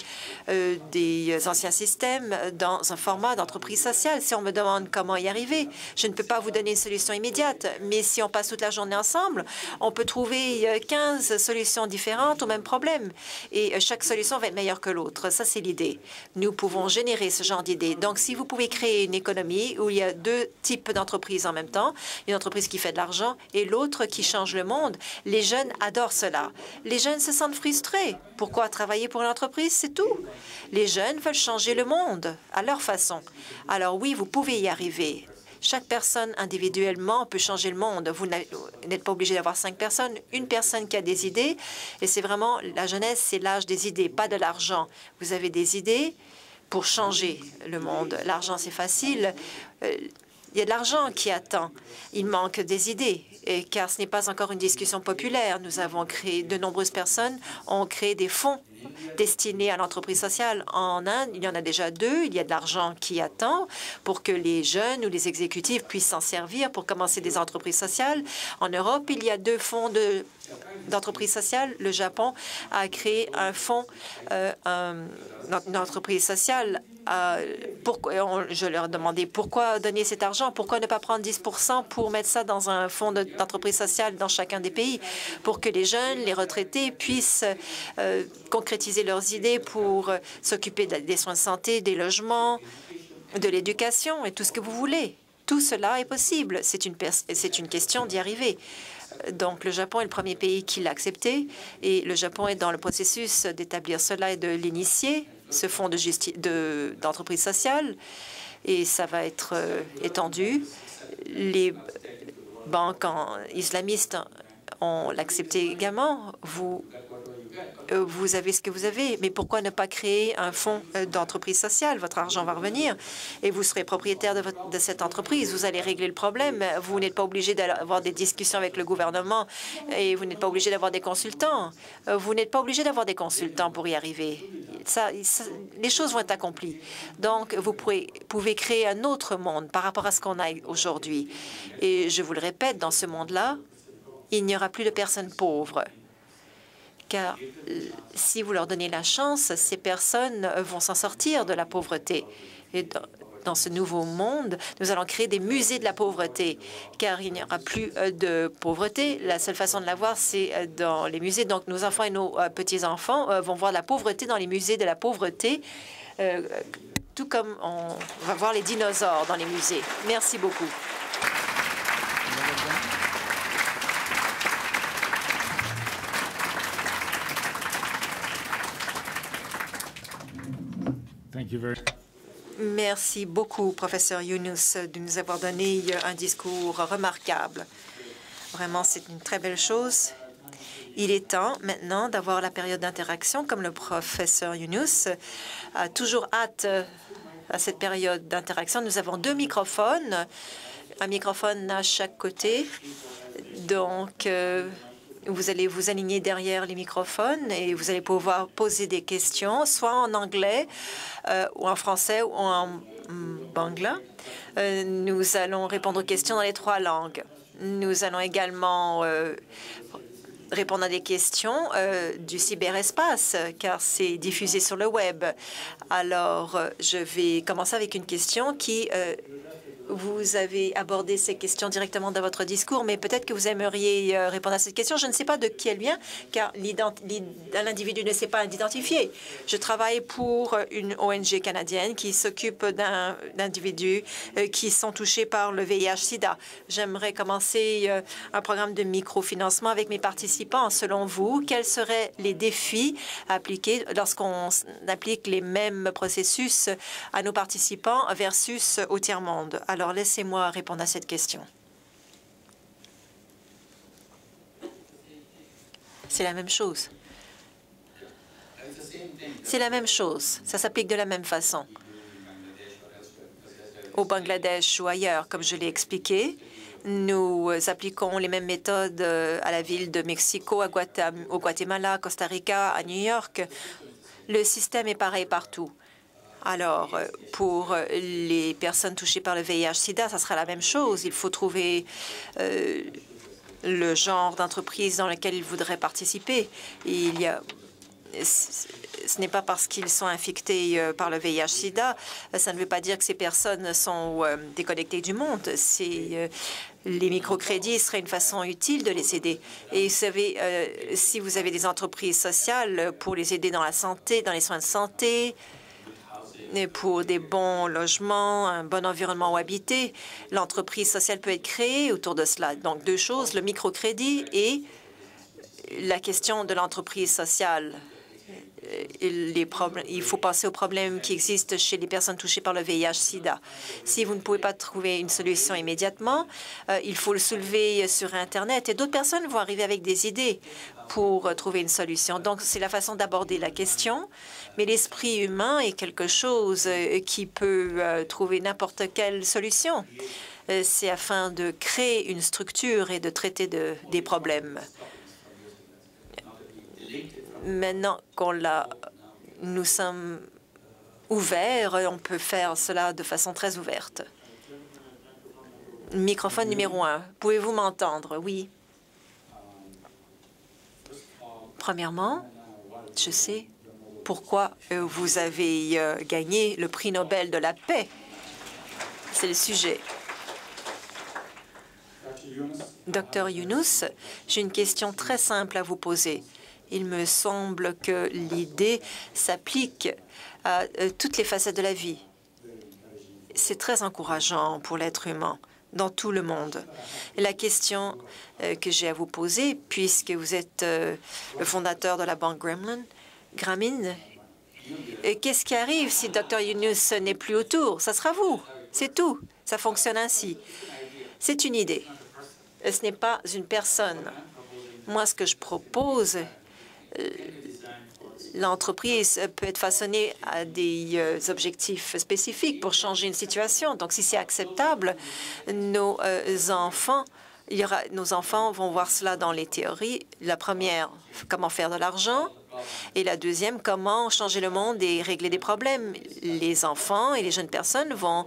des anciens systèmes dans un format d'entreprise sociale. Si on me demande comment y arriver, je ne peux pas vous donner une solution immédiate. Mais si on passe toute la journée ensemble, on peut trouver 15 solutions différentes au même problème. Et chaque solution va être meilleure que l'autre. Ça, c'est l'idée. Nous pouvons générer ce genre d'idées. Donc, si vous pouvez créer une économie où il y a 2 types d'entreprises en même temps, une entreprise qui fait de l'argent et l'autre qui change le monde, les jeunes adorent cela. Les jeunes se sentent frustrés. Pourquoi travailler pour une entreprise? C'est tout. Les jeunes veulent changer le monde à leur façon. Alors oui, vous pouvez y arriver. Chaque personne individuellement peut changer le monde. Vous n'êtes pas obligé d'avoir 5 personnes. Une personne qui a des idées, et c'est vraiment, la jeunesse, c'est l'âge des idées, pas de l'argent. Vous avez des idées pour changer le monde. L'argent, c'est facile. Il y a de l'argent qui attend. Il manque des idées, car ce n'est pas encore une discussion populaire. Nous avons créé, de nombreuses personnes ont créé des fonds destinés à l'entreprise sociale. En Inde, il y en a déjà 2. Il y a de l'argent qui attend pour que les jeunes ou les exécutifs puissent s'en servir pour commencer des entreprises sociales. En Europe, il y a 2 fonds d'entreprise sociale. Le Japon a créé un fonds, une entreprise sociale. Je leur ai demandé pourquoi donner cet argent, pourquoi ne pas prendre 10 % pour mettre ça dans un fonds d'entreprise sociale dans chacun des pays, pour que les jeunes, les retraités puissent concrétiser leurs idées pour s'occuper des soins de santé, des logements, de l'éducation et tout ce que vous voulez. Tout cela est possible. C'est une question d'y arriver. Donc, le Japon est le premier pays qui l'a accepté et le Japon est dans le processus d'établir cela et de l'initier, ce fonds d'entreprise sociale, et ça va être étendu. Les banques islamistes ont l'accepté également. vous avez ce que vous avez. Mais pourquoi ne pas créer un fonds d'entreprise sociale? Votre argent va revenir et vous serez propriétaire de cette entreprise. Vous allez régler le problème. Vous n'êtes pas obligé d'avoir des discussions avec le gouvernement et vous n'êtes pas obligé d'avoir des consultants. Vous n'êtes pas obligé d'avoir des consultants pour y arriver. Les choses vont être accomplies. Donc, vous pouvez créer un autre monde par rapport à ce qu'on a aujourd'hui. Et je vous le répète, dans ce monde-là, il n'y aura plus de personnes pauvres. Car si vous leur donnez la chance, ces personnes vont s'en sortir de la pauvreté. Et dans ce nouveau monde, nous allons créer des musées de la pauvreté, car il n'y aura plus de pauvreté. La seule façon de la voir, c'est dans les musées. Donc, nos enfants et nos petits-enfants vont voir la pauvreté dans les musées de la pauvreté, tout comme on va voir les dinosaures dans les musées. Merci beaucoup. Merci beaucoup, professeur Yunus, de nous avoir donné un discours remarquable. Vraiment, c'est une très belle chose. Il est temps maintenant d'avoir la période d'interaction, comme le professeur Yunus a toujours hâte à cette période d'interaction. Nous avons 2 microphones, un microphone à chaque côté. Donc, vous allez vous aligner derrière les microphones et vous allez pouvoir poser des questions, soit en anglais ou en français ou en bangla. Nous allons répondre aux questions dans les 3 langues. Nous allons également répondre à des questions du cyberespace, car c'est diffusé sur le web. Alors, je vais commencer avec une question qui... Vous avez abordé ces questions directement dans votre discours, mais peut-être que vous aimeriez répondre à cette question. Je ne sais pas de qui elle vient, car l'individu ne s'est pas identifié. Je travaille pour une ONG canadienne qui s'occupe d'individus qui sont touchés par le VIH-Sida. J'aimerais commencer un programme de microfinancement avec mes participants. Selon vous, quels seraient les défis appliqués lorsqu'on applique les mêmes processus à nos participants versus au tiers-monde? Alors, laissez-moi répondre à cette question. C'est la même chose. C'est la même chose. Ça s'applique de la même façon. Au Bangladesh ou ailleurs, comme je l'ai expliqué, nous appliquons les mêmes méthodes à la ville de Mexico, au Guatemala, Costa Rica, à New York. Le système est pareil partout. Alors, pour les personnes touchées par le VIH-Sida, ça sera la même chose. Il faut trouver le genre d'entreprise dans lequel ils voudraient participer. Ce n'est pas parce qu'ils sont infectés par le VIH-Sida, ça ne veut pas dire que ces personnes sont déconnectées du monde. Les microcrédits seraient une façon utile de les aider. Et vous savez, si vous avez des entreprises sociales pour les aider dans la santé, dans les soins de santé, pour des bons logements, un bon environnement où habiter, l'entreprise sociale peut être créée autour de cela. Donc, 2 choses, le microcrédit et la question de l'entreprise sociale. Il faut penser aux problèmes qui existent chez les personnes touchées par le VIH-Sida. Si vous ne pouvez pas trouver une solution immédiatement, il faut le soulever sur Internet et d'autres personnes vont arriver avec des idées pour trouver une solution. Donc, c'est la façon d'aborder la question, mais l'esprit humain est quelque chose qui peut trouver n'importe quelle solution. C'est afin de créer une structure et de traiter des problèmes. Maintenant nous sommes ouverts, on peut faire cela de façon très ouverte. Microphone numéro 1. Pouvez-vous m'entendre? Oui. Premièrement, je sais pourquoi vous avez gagné le prix Nobel de la paix. C'est le sujet. Docteur Yunus, j'ai une question très simple à vous poser. Il me semble que l'idée s'applique à toutes les facettes de la vie. C'est très encourageant pour l'être humain dans tout le monde. Et la question que j'ai à vous poser, puisque vous êtes le fondateur de la banque Grameen, qu'est-ce qui arrive si Dr Yunus n'est plus autour? Ça sera vous. C'est tout. Ça fonctionne ainsi. C'est une idée. Ce n'est pas une personne. Moi, ce que je propose, l'entreprise peut être façonnée à des objectifs spécifiques pour changer une situation. Donc, si c'est acceptable, nos enfants vont voir cela dans les théories. La première, comment faire de l'argent. Et la deuxième, comment changer le monde et régler des problèmes. Les enfants et les jeunes personnes vont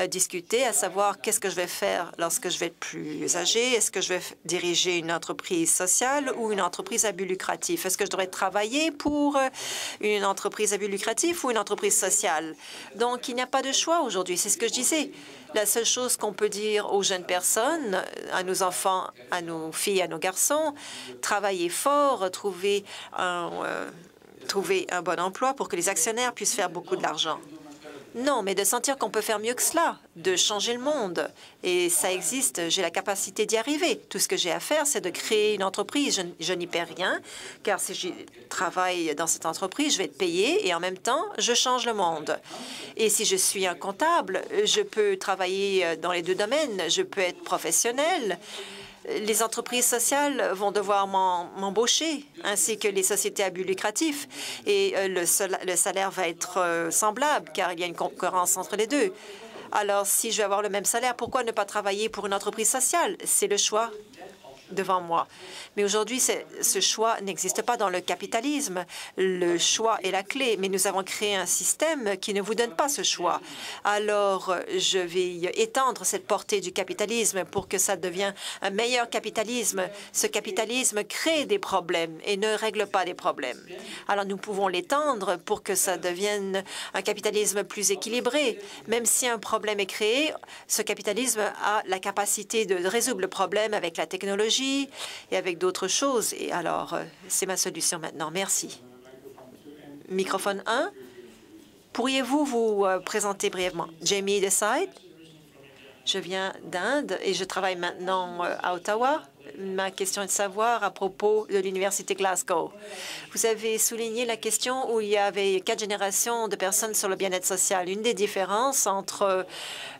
discuter à savoir qu'est-ce que je vais faire lorsque je vais être plus âgé. Est-ce que je vais diriger une entreprise sociale ou une entreprise à but lucratif? Est-ce que je devrais travailler pour une entreprise à but lucratif ou une entreprise sociale? Donc, il n'y a pas de choix aujourd'hui. C'est ce que je disais. La seule chose qu'on peut dire aux jeunes personnes, à nos enfants, à nos filles, à nos garçons, travaillez fort, trouver un bon emploi pour que les actionnaires puissent faire beaucoup d'argent. Non, mais de sentir qu'on peut faire mieux que cela, de changer le monde. Et ça existe, j'ai la capacité d'y arriver. Tout ce que j'ai à faire, c'est de créer une entreprise. Je n'y paie rien, car si je travaille dans cette entreprise, je vais être payé et en même temps, je change le monde. Et si je suis un comptable, je peux travailler dans les deux domaines. Je peux être professionnel. Les entreprises sociales vont devoir m'embaucher, ainsi que les sociétés à but lucratif. Et le salaire va être semblable, car il y a une concurrence entre les deux. Alors, si je vais avoir le même salaire, pourquoi ne pas travailler pour une entreprise sociale? C'est le choix devant moi. Mais aujourd'hui, ce choix n'existe pas dans le capitalisme. Le choix est la clé, mais nous avons créé un système qui ne vous donne pas ce choix. Alors, je vais étendre cette portée du capitalisme pour que ça devienne un meilleur capitalisme. Ce capitalisme crée des problèmes et ne règle pas des problèmes. Alors, nous pouvons l'étendre pour que ça devienne un capitalisme plus équilibré. Même si un problème est créé, ce capitalisme a la capacité de résoudre le problème avec la technologie et avec d'autres choses. Et alors, c'est ma solution maintenant. Merci. Microphone 1. Pourriez-vous vous présenter brièvement? Jamie Deside. Je viens d'Inde et je travaille maintenant à Ottawa. Ma question est de savoir à propos de l'Université Glasgow. Vous avez souligné la question où il y avait 4 générations de personnes sur le bien-être social. Une des différences entre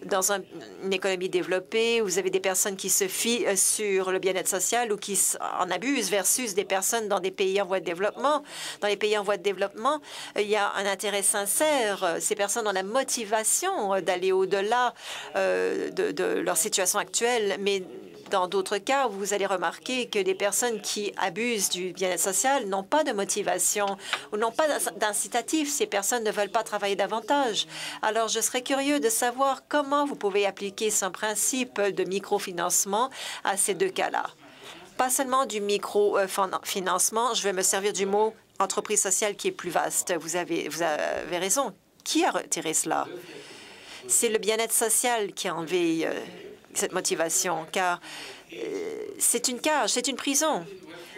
dans une économie développée, où vous avez des personnes qui se fient sur le bien-être social ou qui en abusent versus des personnes dans des pays en voie de développement. Dans les pays en voie de développement, il y a un intérêt sincère. Ces personnes ont la motivation d'aller au-delà de leur situation actuelle, mais dans d'autres cas, vous allez remarquer que les personnes qui abusent du bien-être social n'ont pas de motivation ou n'ont pas d'incitatif. Ces personnes ne veulent pas travailler davantage. Alors, je serais curieux de savoir comment vous pouvez appliquer ce principe de microfinancement à ces deux cas-là. Pas seulement du microfinancement, je vais me servir du mot entreprise sociale qui est plus vaste. Vous avez raison. Qui a retiré cela? C'est le bien-être social qui a enlevé cette motivation, car c'est une cage, c'est une prison.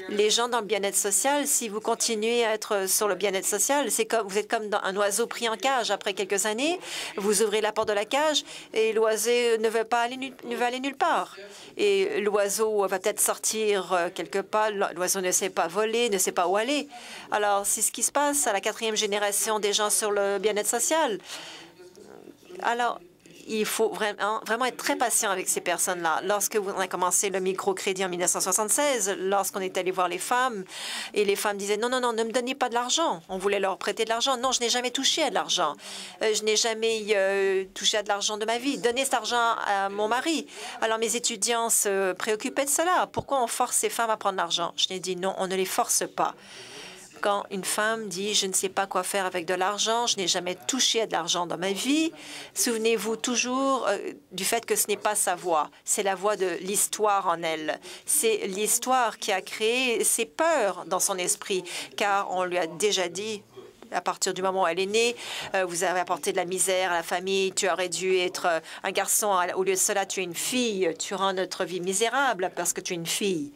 Les gens dans le bien-être social, si vous continuez à être sur le bien-être social, vous êtes comme un oiseau pris en cage. Après quelques années, vous ouvrez la porte de la cage et l'oiseau ne veut aller nulle part. Et l'oiseau va peut-être sortir quelque part. L'oiseau ne sait pas voler, ne sait pas où aller. Alors, c'est ce qui se passe à la 4e génération des gens sur le bien-être social. Alors, il faut vraiment être très patient avec ces personnes-là. Lorsque on a commencé le microcrédit en 1976, lorsqu'on est allé voir les femmes, et les femmes disaient « Non, non, non, ne me donnez pas de l'argent. » On voulait leur prêter de l'argent. Non, je n'ai jamais touché à de l'argent. Je n'ai jamais touché à de l'argent de ma vie. Donnez cet argent à mon mari. Alors, mes étudiants se préoccupaient de cela. Pourquoi on force ces femmes à prendre l'argent? Je n'ai dit non, on ne les force pas. Quand une femme dit « Je ne sais pas quoi faire avec de l'argent, je n'ai jamais touché à de l'argent dans ma vie », souvenez-vous toujours du fait que ce n'est pas sa voix, c'est la voix de l'histoire en elle. C'est l'histoire qui a créé ses peurs dans son esprit, car on lui a déjà dit à partir du moment où elle est née, vous avez apporté de la misère à la famille, tu aurais dû être un garçon, au lieu de cela, tu es une fille, tu rends notre vie misérable parce que tu es une fille.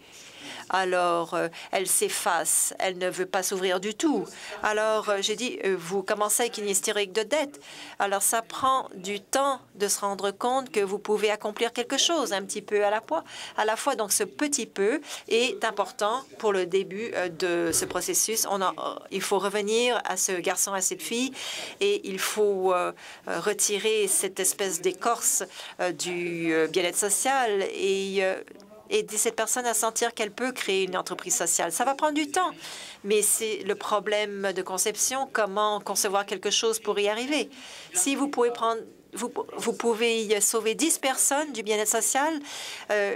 Alors, elle s'efface, elle ne veut pas s'ouvrir du tout. Alors, j'ai dit, vous commencez avec une historique de dette. Alors, ça prend du temps de se rendre compte que vous pouvez accomplir quelque chose un petit peu à la fois. Donc, ce petit peu est important pour le début de ce processus. Il faut revenir à ce garçon, à cette fille, et il faut retirer cette espèce d'écorce du bien-être social et aider cette personne à sentir qu'elle peut créer une entreprise sociale. Ça va prendre du temps, mais c'est le problème de conception, comment concevoir quelque chose pour y arriver. Si vous pouvez prendre vous pouvez y sauver 10 personnes du bien-être social,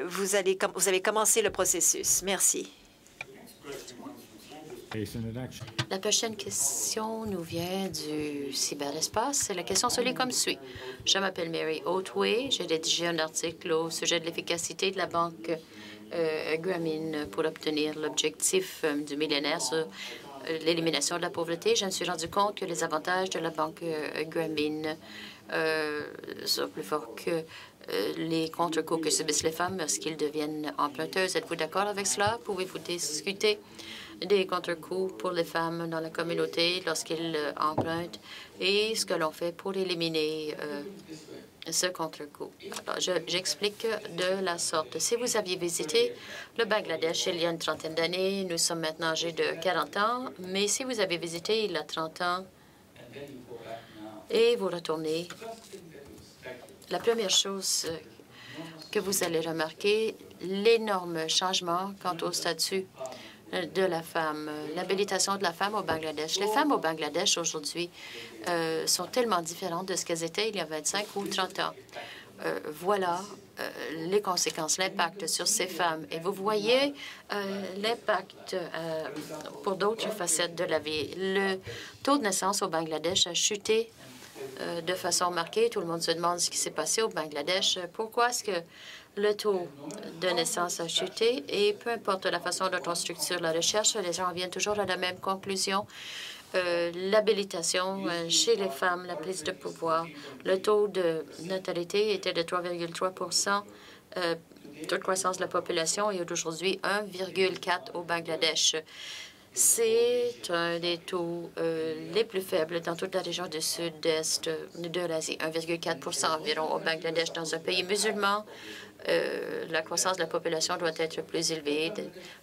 vous avez commencé le processus. Merci. La prochaine question nous vient du cyberespace. C'est la question se lit comme suit. Je m'appelle Mary Otway. J'ai rédigé un article au sujet de l'efficacité de la banque Grameen pour obtenir l'objectif du millénaire sur l'élimination de la pauvreté. Je me suis rendu compte que les avantages de la banque Grameen sont plus forts que les contre-coups que subissent les femmes lorsqu'ils deviennent emprunteuses. Êtes-vous d'accord avec cela? Pouvez-vous discuter des contre-coups pour les femmes dans la communauté lorsqu'ils empruntent et ce que l'on fait pour éliminer ce contre-coup? Alors, j'explique de la sorte. Si vous aviez visité le Bangladesh il y a une trentaine d'années, nous sommes maintenant âgés de 40 ans, mais si vous avez visité il y a 30 ans et vous retournez, la première chose que vous allez remarquer, l'énorme changement quant au statut de la femme, l'habilitation de la femme au Bangladesh. Les femmes au Bangladesh aujourd'hui sont tellement différentes de ce qu'elles étaient il y a 25 ou 30 ans. Voilà les conséquences, l'impact sur ces femmes. Et vous voyez l'impact pour d'autres facettes de la vie. Le taux de naissance au Bangladesh a chuté de façon marquée. Tout le monde se demande ce qui s'est passé au Bangladesh. Pourquoi est-ce que le taux de naissance a chuté? Et peu importe la façon dont on structure la recherche, les gens viennent toujours à la même conclusion. L'habilitation chez les femmes, la prise de pouvoir. Le taux de natalité était de 3,3 taux de croissance de la population et aujourd'hui 1,4 au Bangladesh. C'est un des taux les plus faibles dans toute la région du sud-est de l'Asie, 1,4 environ au Bangladesh. Dans un pays musulman, la croissance de la population doit être plus élevée.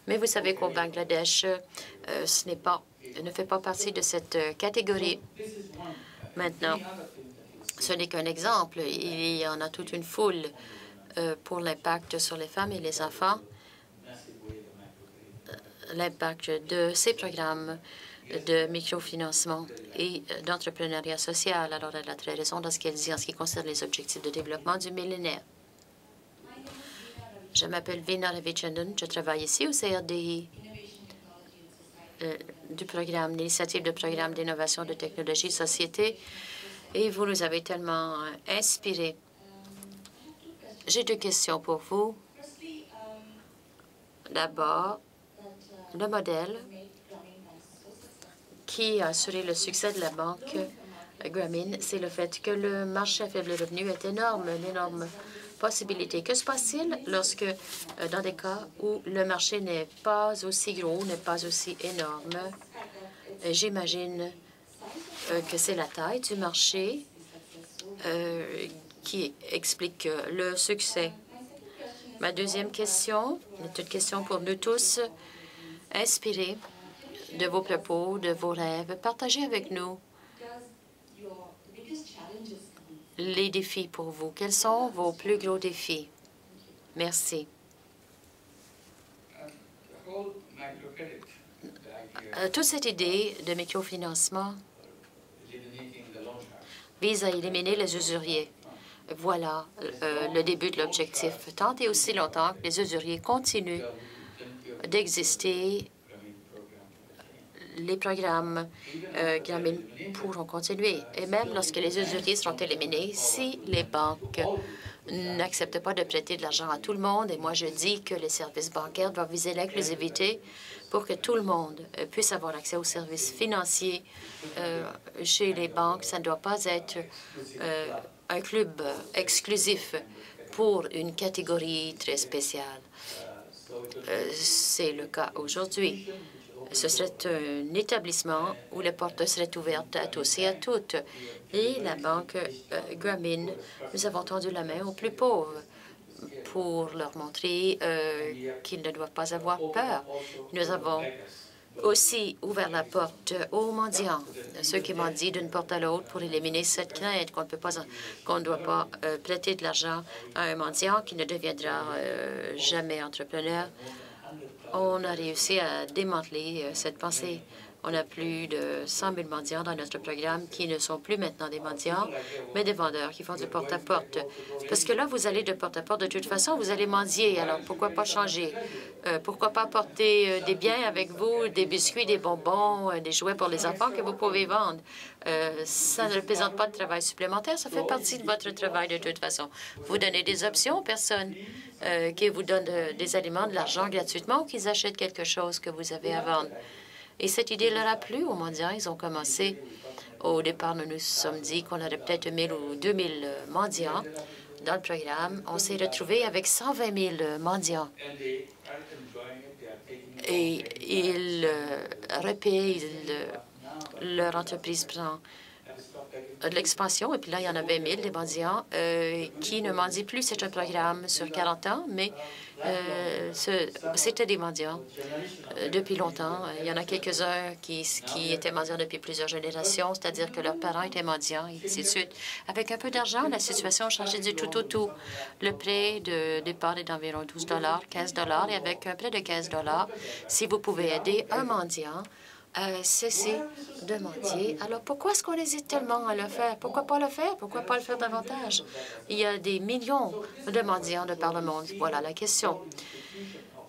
Mais vous savez qu'au Bangladesh, ne fait pas partie de cette catégorie. Maintenant, ce n'est qu'un exemple. Il y en a toute une foule pour l'impact sur les femmes et les enfants. L'impact de ces programmes de microfinancement et d'entrepreneuriat social. Alors, elle a très raison dans ce qu'elle dit en ce qui concerne les objectifs de développement du millénaire. Je m'appelle Veena Ravichandran. Je travaille ici au CRDI du programme, l'initiative de programme d'innovation de technologie société. Et vous nous avez tellement inspirés. J'ai deux questions pour vous. D'abord, le modèle qui a assuré le succès de la banque Grameen, c'est le fait que le marché à faible revenu est énorme, une énorme possibilité. Que se passe-t-il lorsque, dans des cas où le marché n'est pas aussi gros, n'est pas aussi énorme? J'imagine que c'est la taille du marché qui explique le succès. Ma deuxième question est une question pour nous tous. Inspirés de vos propos, de vos rêves, partagez avec nous les défis pour vous. Quels sont vos plus gros défis? Merci. Toute cette idée de microfinancement vise à éliminer les usuriers. Voilà le début de l'objectif. Tant et aussi longtemps que les usuriers continuent d'exister, les programmes Grameen pourront continuer. Et même lorsque les usuriers seront éliminés, si les banques n'acceptent pas de prêter de l'argent à tout le monde, et moi je dis que les services bancaires doivent viser l'inclusivité pour que tout le monde puisse avoir accès aux services financiers chez les banques. Ça ne doit pas être un club exclusif pour une catégorie très spéciale. C'est le cas aujourd'hui. Ce serait un établissement où les portes seraient ouvertes à tous et à toutes. Et la banque Grameen, nous avons tendu la main aux plus pauvres pour leur montrer qu'ils ne doivent pas avoir peur. Nous avons aussi ouvert la porte aux mendiants, ceux qui mendient d'une porte à l'autre pour éliminer cette crainte qu'on ne doit pas prêter de l'argent à un mendiant qui ne deviendra jamais entrepreneur. On a réussi à démanteler cette pensée. On a plus de 100 000 mendiants dans notre programme qui ne sont plus maintenant des mendiants, mais des vendeurs qui font du porte-à-porte. Parce que là, vous allez de porte-à-porte, de toute façon, vous allez mendier. Alors, pourquoi pas changer? Pourquoi pas apporter des biens avec vous, des biscuits, des bonbons, des jouets pour les enfants que vous pouvez vendre? Ça ne représente pas de travail supplémentaire, ça fait partie de votre travail de toute façon. Vous donnez des options aux personnes qui vous donnent des aliments, de l'argent gratuitement ou qu'ils achètent quelque chose que vous avez à vendre. Et cette idée leur a plu aux mendiants. Ils ont commencé. Au départ, nous nous sommes dit qu'on aurait peut-être 1 000 ou 2 000 mendiants dans le programme. On s'est retrouvé avec 120 000 mendiants. Et ils repaient, leur entreprise prend de l'expansion. Et puis là, il y en a 20 000, des mendiants, qui ne mendient plus. C'est un programme sur 40 ans, mais c'était des mendiants depuis longtemps. Il y en a quelques-uns qui étaient mendiants depuis plusieurs générations, c'est-à-dire que leurs parents étaient mendiants, et ainsi de suite. Avec un peu d'argent, la situation a changé du tout au tout. Le prêt de départ est d'environ 12 15 et avec un prêt de 15 si vous pouvez aider un mendiant à cesser de mendier. Alors, pourquoi est-ce qu'on hésite tellement à le faire? Pourquoi pas le faire? Pourquoi pas le faire davantage? Il y a des millions de mendiants de par le monde. Voilà la question.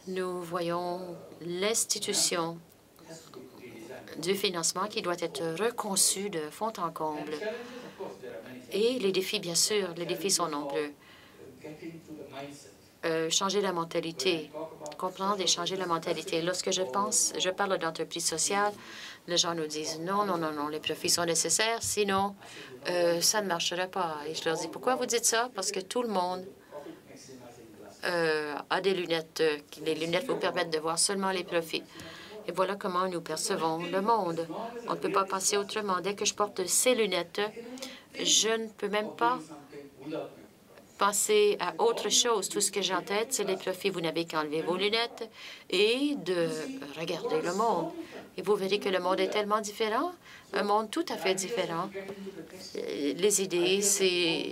Nous voyons l'institution du financement qui doit être reconçue de fond en comble. Et les défis, bien sûr, les défis sont nombreux. Changer la mentalité, comprendre et changer la mentalité. Lorsque je parle d'entreprise sociale, les gens nous disent non, non, non, non, les profits sont nécessaires, sinon ça ne marcherait pas. Et je leur dis, pourquoi vous dites ça? Parce que tout le monde a des lunettes. Les lunettes vous permettent de voir seulement les profits. Et voilà comment nous percevons le monde. On ne peut pas penser autrement. Dès que je porte ces lunettes, je ne peux même pas penser à autre chose. Tout ce que j'ai en tête, c'est les profits. Vous n'avez qu'à enlever vos lunettes et de regarder le monde. Et vous verrez que le monde est tellement différent, un monde tout à fait différent. Les idées,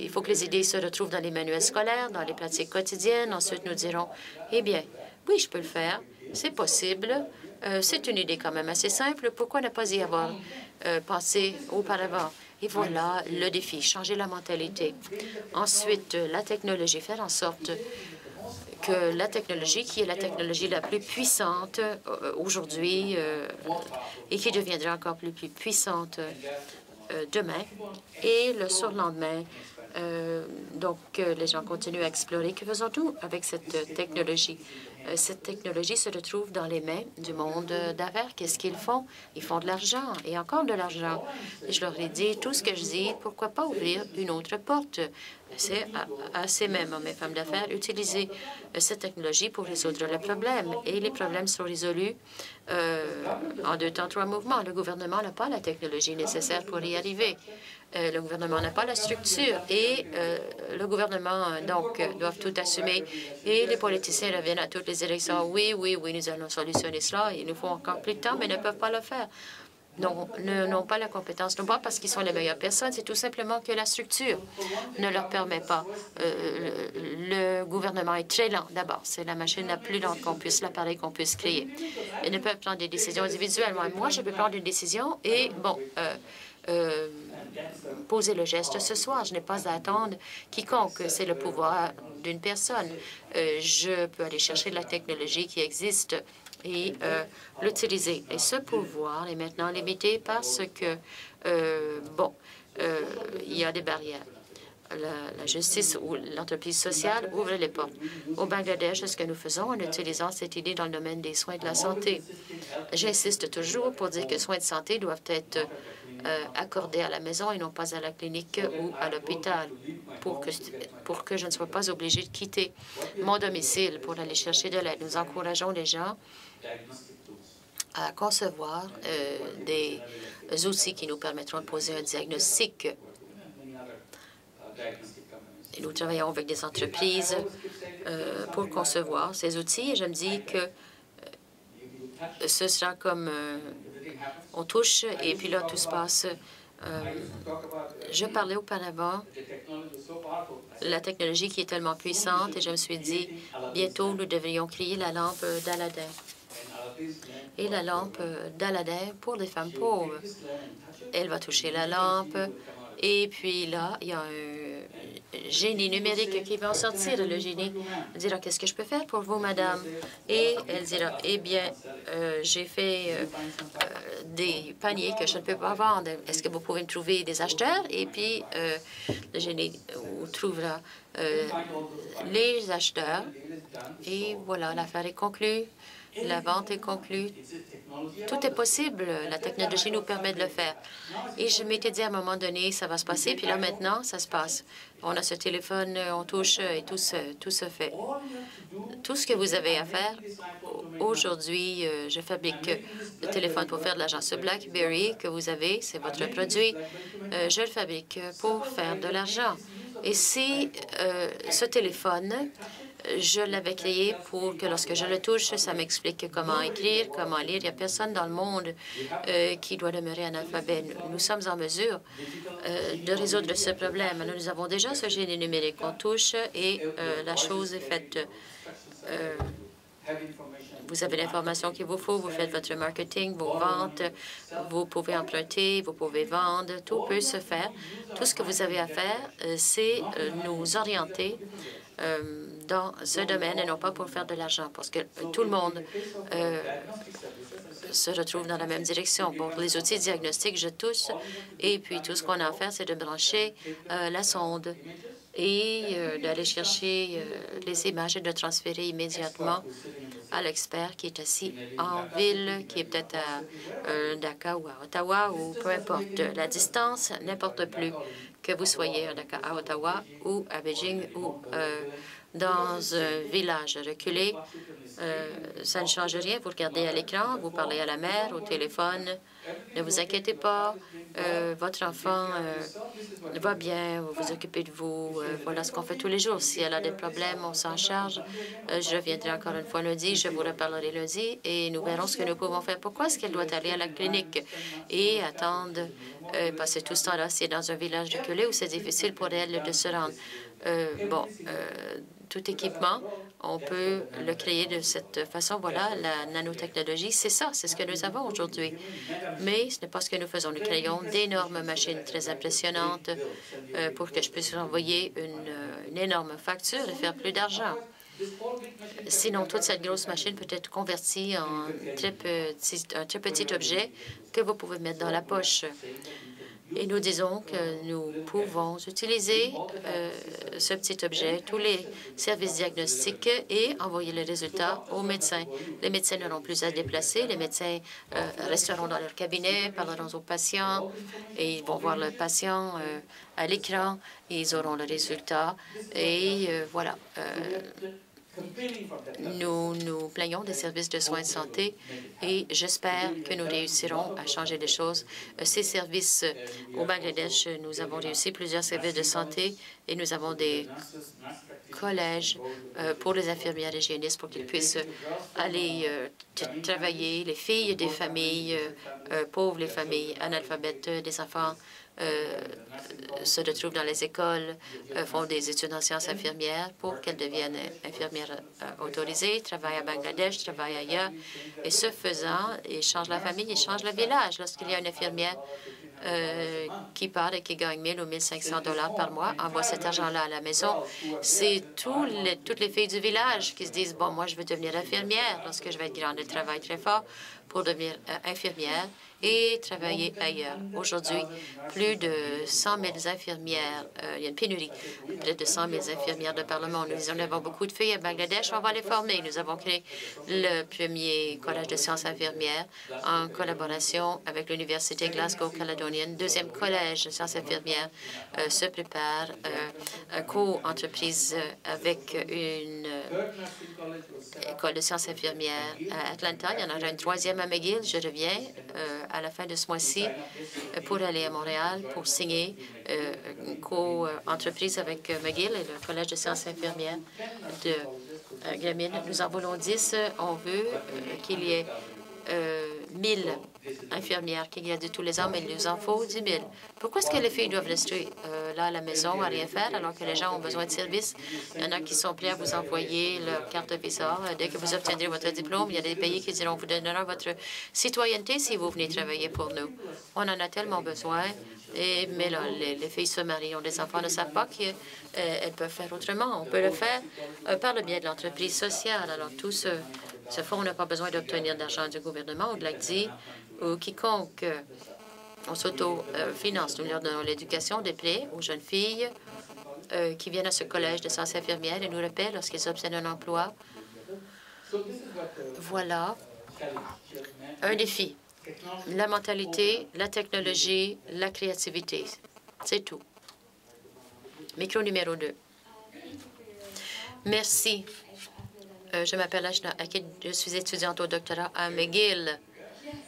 il faut que les idées se retrouvent dans les manuels scolaires, dans les pratiques quotidiennes. Ensuite, nous dirons, eh bien, oui, je peux le faire. C'est possible. C'est une idée quand même assez simple. Pourquoi ne pas y avoir pensé auparavant? Et voilà le défi, changer la mentalité. Ensuite, la technologie, faire en sorte que la technologie, qui est la technologie la plus puissante aujourd'hui et qui deviendra encore plus puissante demain et le surlendemain. Donc, les gens continuent à explorer. Que faisons-nous avec cette technologie? Cette technologie se retrouve dans les mains du monde d'affaires. Qu'est-ce qu'ils font? Ils font de l'argent et encore de l'argent. Et je leur ai dit, tout ce que je dis, pourquoi pas ouvrir une autre porte? C'est à ces mêmes hommes et femmes d'affaires utiliser cette technologie pour résoudre les problèmes. Et les problèmes sont résolus en 2 temps, 3 mouvements. Le gouvernement n'a pas la technologie nécessaire pour y arriver. Le gouvernement n'a pas la structure et le gouvernement, donc, doit tout assumer. Et les politiciens reviennent à toutes les élections. Oui, oui, oui, nous allons solutionner cela. Il nous faut encore plus de temps, mais ne peuvent pas le faire. Non, n'ont pas la compétence, non pas parce qu'ils sont les meilleures personnes, c'est tout simplement que la structure ne leur permet pas. Le gouvernement est très lent. D'abord, c'est la machine la plus lente l'appareil qu'on puisse créer. Ils ne peuvent prendre des décisions individuellement. Moi, je peux prendre une décision et, bon, poser le geste ce soir. Je n'ai pas à attendre quiconque. C'est le pouvoir d'une personne. Je peux aller chercher la technologie qui existe et l'utiliser. Et ce pouvoir est maintenant limité parce que, il y a des barrières. La justice ou l'entreprise sociale ouvre les portes. Au Bangladesh, ce que nous faisons en utilisant cette idée dans le domaine des soins de la santé. J'insiste toujours pour dire que les soins de santé doivent être accordés à la maison et non pas à la clinique ou à l'hôpital pour que je ne sois pas obligée de quitter mon domicile pour aller chercher de l'aide. Nous encourageons les gens à concevoir des outils qui nous permettront de poser un diagnostic. Et nous travaillons avec des entreprises pour concevoir ces outils et je me dis que ce sera comme on touche et puis là, tout se passe. Je parlais auparavant la technologie qui est tellement puissante et je me suis dit, bientôt, nous devrions créer la lampe d'Aladin. Et la lampe d'Aladin pour les femmes pauvres. Elle va toucher la lampe et puis là, il y a un génie numérique qui va en sortir. Le génie dira, qu'est-ce que je peux faire pour vous, madame? Et elle dira, eh bien, j'ai fait des paniers que je ne peux pas vendre. Est-ce que vous pouvez me trouver des acheteurs? Et puis, le génie trouvera les acheteurs. Et voilà, l'affaire est conclue. La vente est conclue. Tout est possible. La technologie nous permet de le faire. Et je m'étais dit à un moment donné, ça va se passer. Puis là, maintenant, ça se passe. On a ce téléphone, on touche et tout se fait. Tout ce que vous avez à faire, aujourd'hui, je fabrique le téléphone pour faire de l'argent. Ce BlackBerry que vous avez, c'est votre produit. Je le fabrique pour faire de l'argent. Et si ce téléphone, je l'avais créé pour que lorsque je le touche, ça m'explique comment écrire, comment lire. Il n'y a personne dans le monde qui doit demeurer analphabète. Nous sommes en mesure de résoudre ce problème. Nous avons déjà ce génie numérique. On touche et la chose est faite. Vous avez l'information qu'il vous faut, vous faites votre marketing, vos ventes, vous pouvez emprunter, vous pouvez vendre, tout peut se faire. Tout ce que vous avez à faire, c'est nous orienter dans ce domaine et non pas pour faire de l'argent, parce que tout le monde se retrouve dans la même direction. Pour les outils diagnostiques, je touche et puis tout ce qu'on a à faire, c'est de brancher la sonde et d'aller chercher les images et de transférer immédiatement à l'expert qui est assis en ville, qui est peut-être à Dakar ou à Ottawa ou peu importe la distance, n'importe plus que vous soyez à Dakar, à Ottawa ou à Beijing ou dans un village reculé. Ça ne change rien. Vous regardez à l'écran, vous parlez à la mère, au téléphone. Ne vous inquiétez pas. Votre enfant va bien, vous vous occupez de vous. Voilà ce qu'on fait tous les jours. Si elle a des problèmes, on s'en charge. Je reviendrai encore une fois lundi. Je vous reparlerai lundi et nous verrons ce que nous pouvons faire. Pourquoi est-ce qu'elle doit aller à la clinique et attendre, passer tout ce temps-là, c'est dans un village reculé où c'est difficile pour elle de se rendre. Tout équipement, on peut le créer de cette façon. Voilà, la nanotechnologie, c'est ça, c'est ce que nous avons aujourd'hui. Mais ce n'est pas ce que nous faisons. Nous créons d'énormes machines très impressionnantes pour que je puisse envoyer une énorme facture et faire plus d'argent. Sinon, toute cette grosse machine peut être convertie en un très petit objet que vous pouvez mettre dans la poche. Et nous disons que nous pouvons utiliser ce petit objet, tous les services diagnostiques et envoyer les résultats aux médecins. Les médecins n'auront plus à se déplacer. Les médecins resteront dans leur cabinet, parleront aux patients et ils vont voir le patient à l'écran. Ils auront le résultat. Et voilà. Nous nous plaignons des services de soins de santé et j'espère que nous réussirons à changer les choses. Ces services au Bangladesh, nous avons réussi plusieurs services de santé et nous avons des collèges pour les infirmières hygiénistes pour qu'ils puissent aller travailler. Les filles des familles pauvres, les familles analphabètes, des enfants se retrouvent dans les écoles, font des études en sciences infirmières pour qu'elles deviennent infirmières autorisées, travaillent à Bangladesh, travaillent ailleurs. Et ce faisant, ils changent la famille, ils changent le village. Lorsqu'il y a une infirmière qui part et qui gagne 1 000 ou 1 500 $ par mois, envoie cet argent-là à la maison. C'est toutes les filles du village qui se disent, bon, moi, je veux devenir infirmière lorsque je vais être grande. Elles travaillent très fort pour devenir infirmière et travailler ailleurs. Aujourd'hui, plus de 100 000 infirmières, il y a une pénurie, plus de 100 000 infirmières de par le monde. Nous en avons beaucoup de filles à Bangladesh, on va les former. Nous avons créé le premier collège de sciences infirmières en collaboration avec l'Université Glasgow-Caledonienne. Deuxième collège de sciences infirmières se prépare, co-entreprise avec une école de sciences infirmières à Atlanta. Il y en aura une troisième à McGill. Je reviens à la fin de ce mois-ci pour aller à Montréal pour signer une co-entreprise avec McGill et le Collège de sciences infirmières de Grameen. Nous en voulons 10. On veut qu'il y ait 1000 infirmières qui graduent tous les ans, mais il nous en faut 10 000. Pourquoi est-ce que les filles doivent rester là à la maison à rien faire alors que les gens ont besoin de services? Il y en a qui sont prêts à vous envoyer leur carte de visa. Dès que vous obtiendrez votre diplôme, il y a des pays qui diront vous donnerons votre citoyenneté si vous venez travailler pour nous. On en a tellement besoin. Mais là, les filles se marient, ont des enfants, ne savent pas qu'elles peuvent faire autrement. On peut le faire par le biais de l'entreprise sociale. Alors, tout ce fonds n'a pas besoin d'obtenir d'argent du gouvernement ou de l'ACDI ou quiconque. On s'auto-finance. Nous leur donnons l'éducation des prêts aux jeunes filles qui viennent à ce collège de sciences infirmières et nous le paient lorsqu'ils obtiennent un emploi. Voilà un défi. La mentalité, la technologie, la créativité. C'est tout. Micro numéro 2. Merci. Je m'appelle Ashna Akid. Je suis étudiante au doctorat à McGill.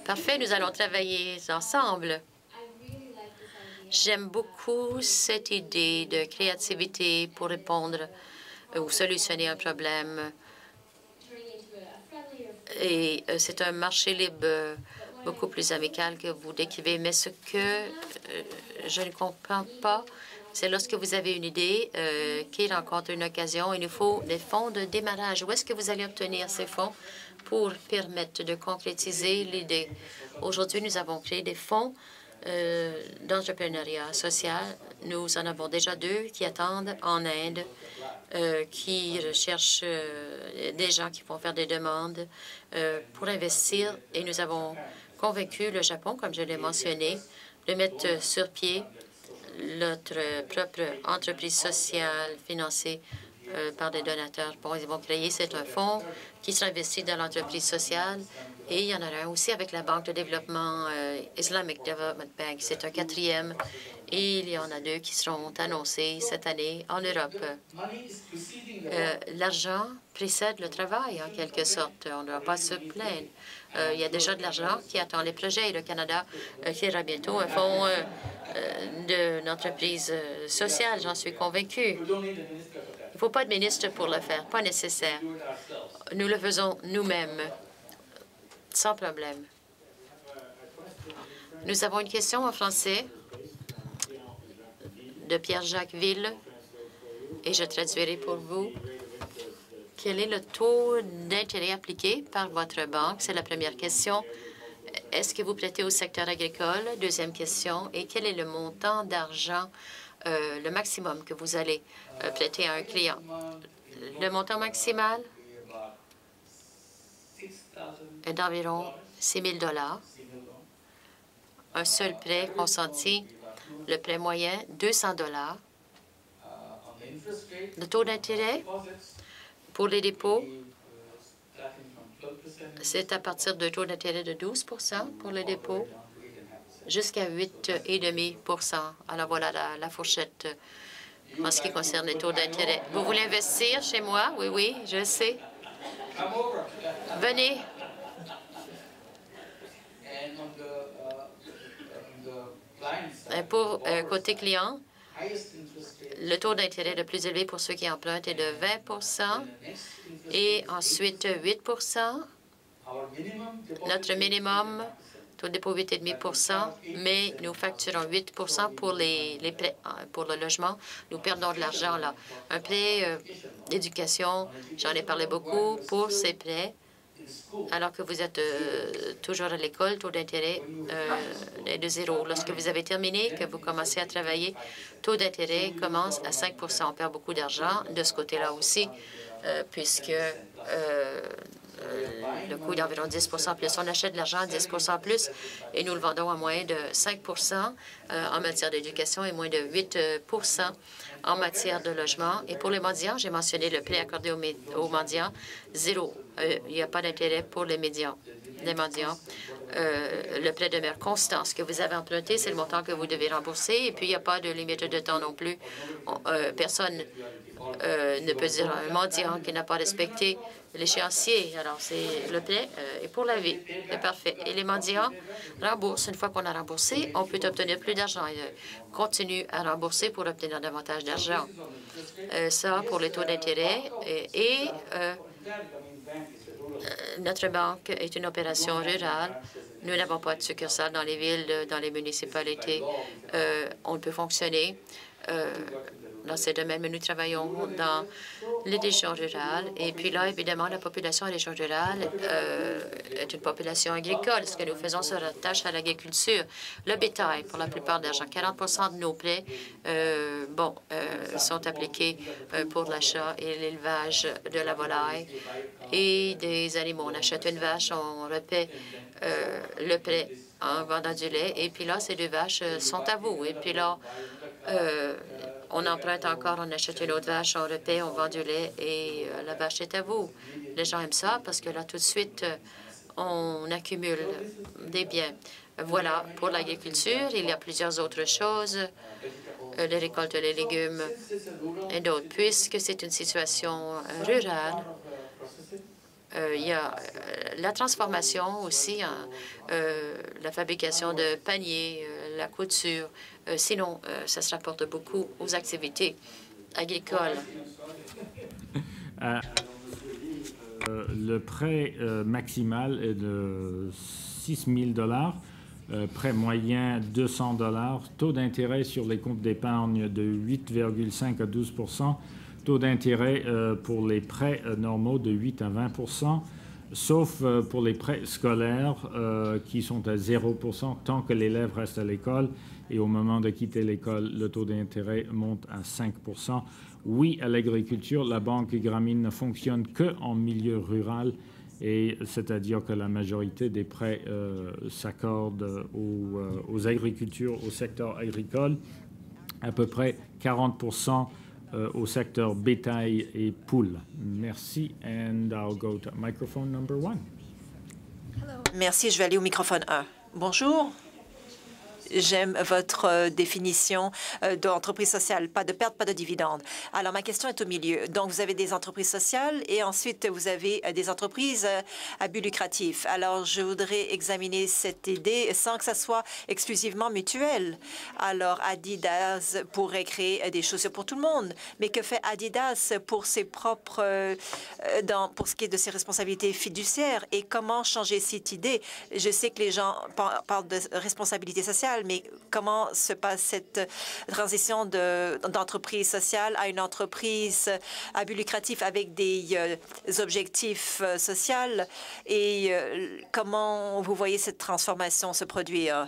Parfait, nous allons travailler ensemble. J'aime beaucoup cette idée de créativité pour répondre ou solutionner un problème. Et c'est un marché libre beaucoup plus amical que vous décrivez. Mais ce que je ne comprends pas, c'est lorsque vous avez une idée qui rencontre une occasion, il nous faut des fonds de démarrage. Où est-ce que vous allez obtenir ces fonds pour permettre de concrétiser l'idée? Aujourd'hui, nous avons créé des fonds d'entrepreneuriat social. Nous en avons déjà 2 qui attendent en Inde, qui recherchent des gens qui vont faire des demandes pour investir. Et nous avons convaincu le Japon, comme je l'ai mentionné, de mettre sur pied notre propre entreprise sociale financée par des donateurs. Bon, ils vont créer, c'est un fonds qui sera investi dans l'entreprise sociale. Et il y en aura un aussi avec la Banque de développement Islamic Development Bank. C'est un 4e. Et il y en a 2 qui seront annoncés cette année en Europe. L'argent précède le travail, en quelque sorte. On ne doit pas se plaindre. Il y a déjà de l'argent qui attend les projets. Et le Canada créera bientôt un fonds d'une entreprise sociale, j'en suis convaincue. Il ne faut pas de ministre pour le faire, pas nécessaire. Nous le faisons nous-mêmes, sans problème. Nous avons une question en français de Pierre-Jacques Ville, et je traduirai pour vous. Quel est le taux d'intérêt appliqué par votre banque? C'est la première question. Est-ce que vous prêtez au secteur agricole? Deuxième question. Et quel est le montant d'argent, le maximum que vous allez prêter à un client? Le montant maximal est d'environ 6 000 $. Un seul prêt consenti. Le prêt moyen, 200 $. Le taux d'intérêt pour les dépôts, c'est à partir d'un taux d'intérêt de 12 pour les dépôts jusqu'à 8,5 %. Alors voilà la fourchette en ce qui concerne les taux d'intérêt. Vous voulez investir chez moi? Oui, oui, je sais. Venez. Pour côté client, le taux d'intérêt le plus élevé pour ceux qui empruntent est de 20 et ensuite 8 %. Notre minimum, taux de dépôt 8,5 %, mais nous facturons 8 % pour les prêts pour le logement. Nous perdons de l'argent là. Un prêt d'éducation, j'en ai parlé beaucoup pour ces prêts. Alors que vous êtes toujours à l'école, taux d'intérêt est de 0. Lorsque vous avez terminé, que vous commencez à travailler, taux d'intérêt commence à 5 %. On perd beaucoup d'argent de ce côté-là aussi, puisque le coût est d'environ 10 % plus. On achète de l'argent à 10 % plus et nous le vendons à moins de 5 % en matière d'éducation et moins de 8 % en matière de logement. Et pour les mendiants, j'ai mentionné le prêt accordé aux mendiants, 0. Il n'y a pas d'intérêt pour les mendiants. Le prêt demeure constant. Ce que vous avez emprunté, c'est le montant que vous devez rembourser. Et puis, il n'y a pas de limite de temps non plus. Personne ne peut dire à un mendiant qui n'a pas respecté l'échéancier. Alors, c'est le prêt est pour la vie. C'est parfait. Et les mendiants remboursent. Une fois qu'on a remboursé, on peut obtenir plus d'argent. Ils continuent à rembourser pour obtenir davantage d'argent. Ça, pour les taux d'intérêt. Notre banque est une opération rurale. Nous n'avons pas de succursale dans les villes, dans les municipalités. On peut fonctionner dans ces domaines, mais nous travaillons dans les régions rurales. Et puis là, évidemment, la population des régions rurales est une population agricole. Ce que nous faisons se rattache à l'agriculture. Le bétail, pour la plupart de l'argent, 40 de nos prêts sont appliqués pour l'achat et l'élevage de la volaille et des animaux. On achète une vache, on repaie le prêt en vendant du lait. Et puis là, ces deux vaches sont à vous. Et puis là, on emprunte encore, on achète une autre vache, on repaie, on vend du lait et la vache est à vous. Les gens aiment ça parce que là, tout de suite, on accumule des biens. Voilà, pour l'agriculture, il y a plusieurs autres choses, les récoltes, les légumes et d'autres. Puisque c'est une situation rurale, il y a la transformation aussi, la fabrication de paniers, la couture. Sinon, ça se rapporte beaucoup aux activités agricoles. Le prêt maximal est de 6 000 $, prêt moyen 200 $, taux d'intérêt sur les comptes d'épargne de 8,5 à 12 %, taux d'intérêt pour les prêts normaux de 8 à 20 %, sauf pour les prêts scolaires qui sont à 0 % tant que l'élève reste à l'école. Et au moment de quitter l'école, le taux d'intérêt monte à 5 %. Oui, à l'agriculture, la Banque Grameen ne fonctionne qu'en milieu rural, et c'est-à-dire que la majorité des prêts s'accordent aux agricultures, au secteur agricole, à peu près 40 % au secteur bétail et poules. Merci. And I'll go to microphone number 1. Merci. Je vais aller au microphone 1. Bonjour. J'aime votre définition d'entreprise sociale. Pas de perte, pas de dividendes. Alors, ma question est au milieu. Donc, vous avez des entreprises sociales et ensuite, vous avez des entreprises à but lucratif. Alors, je voudrais examiner cette idée sans que ça soit exclusivement mutuel. Alors, Adidas pourrait créer des chaussures pour tout le monde. Mais que fait Adidas pour ses propres, pour ce qui est de ses responsabilités fiduciaires? Et comment changer cette idée? Je sais que les gens parlent de responsabilité sociale, mais comment se passe cette transition d'entreprise sociale à une entreprise à but lucratif avec des objectifs sociaux? Et comment vous voyez cette transformation se produire?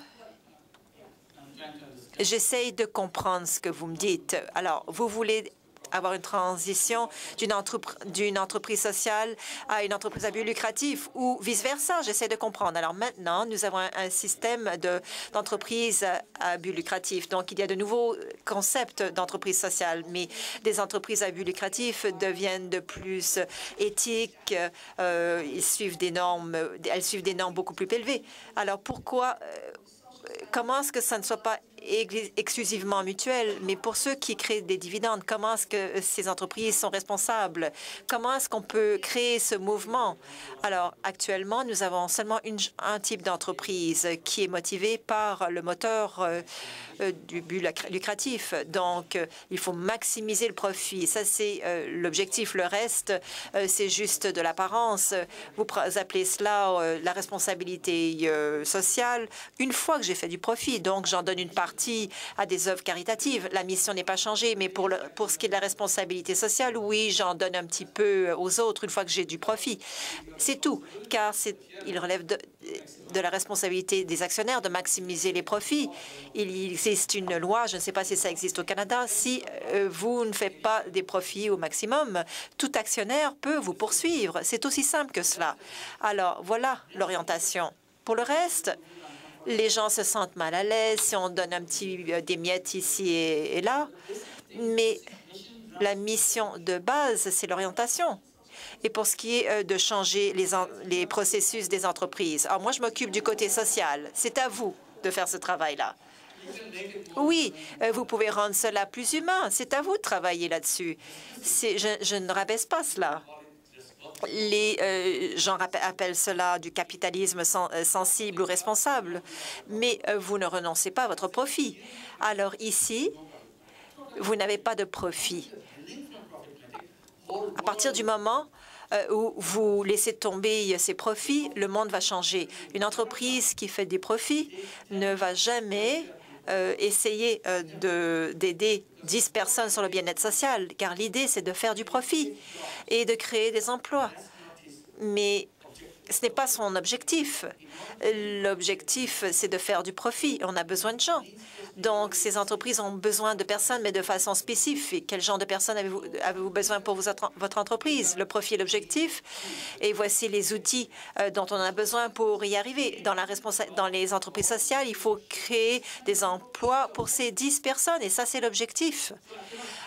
J'essaye de comprendre ce que vous me dites. Alors, vous voulez avoir une transition d'une entreprise sociale à une entreprise à but lucratif ou vice-versa. J'essaie de comprendre. Alors maintenant, nous avons un système d'entreprise à but lucratif. Donc, il y a de nouveaux concepts d'entreprise sociale, mais des entreprises à but lucratif deviennent de plus éthiques. Elles suivent des normes beaucoup plus élevées. Alors, comment est-ce que ça ne soit pas exclusivement mutuel, mais pour ceux qui créent des dividendes, comment est-ce que ces entreprises sont responsables? Comment est-ce qu'on peut créer ce mouvement? Alors, actuellement, nous avons seulement un type d'entreprise qui est motivé par le moteur du but lucratif. Donc, il faut maximiser le profit. Ça, c'est l'objectif. Le reste, c'est juste de l'apparence. Vous appelez cela la responsabilité sociale. Une fois que j'ai fait du profit, donc j'en donne une partie à des œuvres caritatives. La mission n'est pas changée, mais pour ce qui est de la responsabilité sociale, oui, j'en donne un petit peu aux autres une fois que j'ai du profit. C'est tout, car il relève de la responsabilité des actionnaires de maximiser les profits. Il existe une loi, je ne sais pas si ça existe au Canada, si vous ne faites pas des profits au maximum, tout actionnaire peut vous poursuivre. C'est aussi simple que cela. Alors, voilà l'orientation. Pour le reste, les gens se sentent mal à l'aise si on donne des miettes ici et là, mais la mission de base, c'est l'orientation. Et pour ce qui est de changer les processus des entreprises, alors moi, je m'occupe du côté social. C'est à vous de faire ce travail-là. Oui, vous pouvez rendre cela plus humain. C'est à vous de travailler là-dessus. Je ne rabaisse pas cela. Les gens appellent cela du capitalisme sensible ou responsable, mais vous ne renoncez pas à votre profit. Alors ici, vous n'avez pas de profit. À partir du moment où vous laissez tomber ces profits, le monde va changer. Une entreprise qui fait des profits ne va jamais essayer d'aider 10 personnes sur le bien-être social, car l'idée, c'est de faire du profit et de créer des emplois. Mais ce n'est pas son objectif. L'objectif, c'est de faire du profit. On a besoin de gens. Donc, ces entreprises ont besoin de personnes, mais de façon spécifique. Quel genre de personnes avez-vous besoin pour votre entreprise? Le profit est l'objectif. Et voici les outils dont on a besoin pour y arriver. Dans les entreprises sociales, il faut créer des emplois pour ces 10 personnes. Et ça, c'est l'objectif.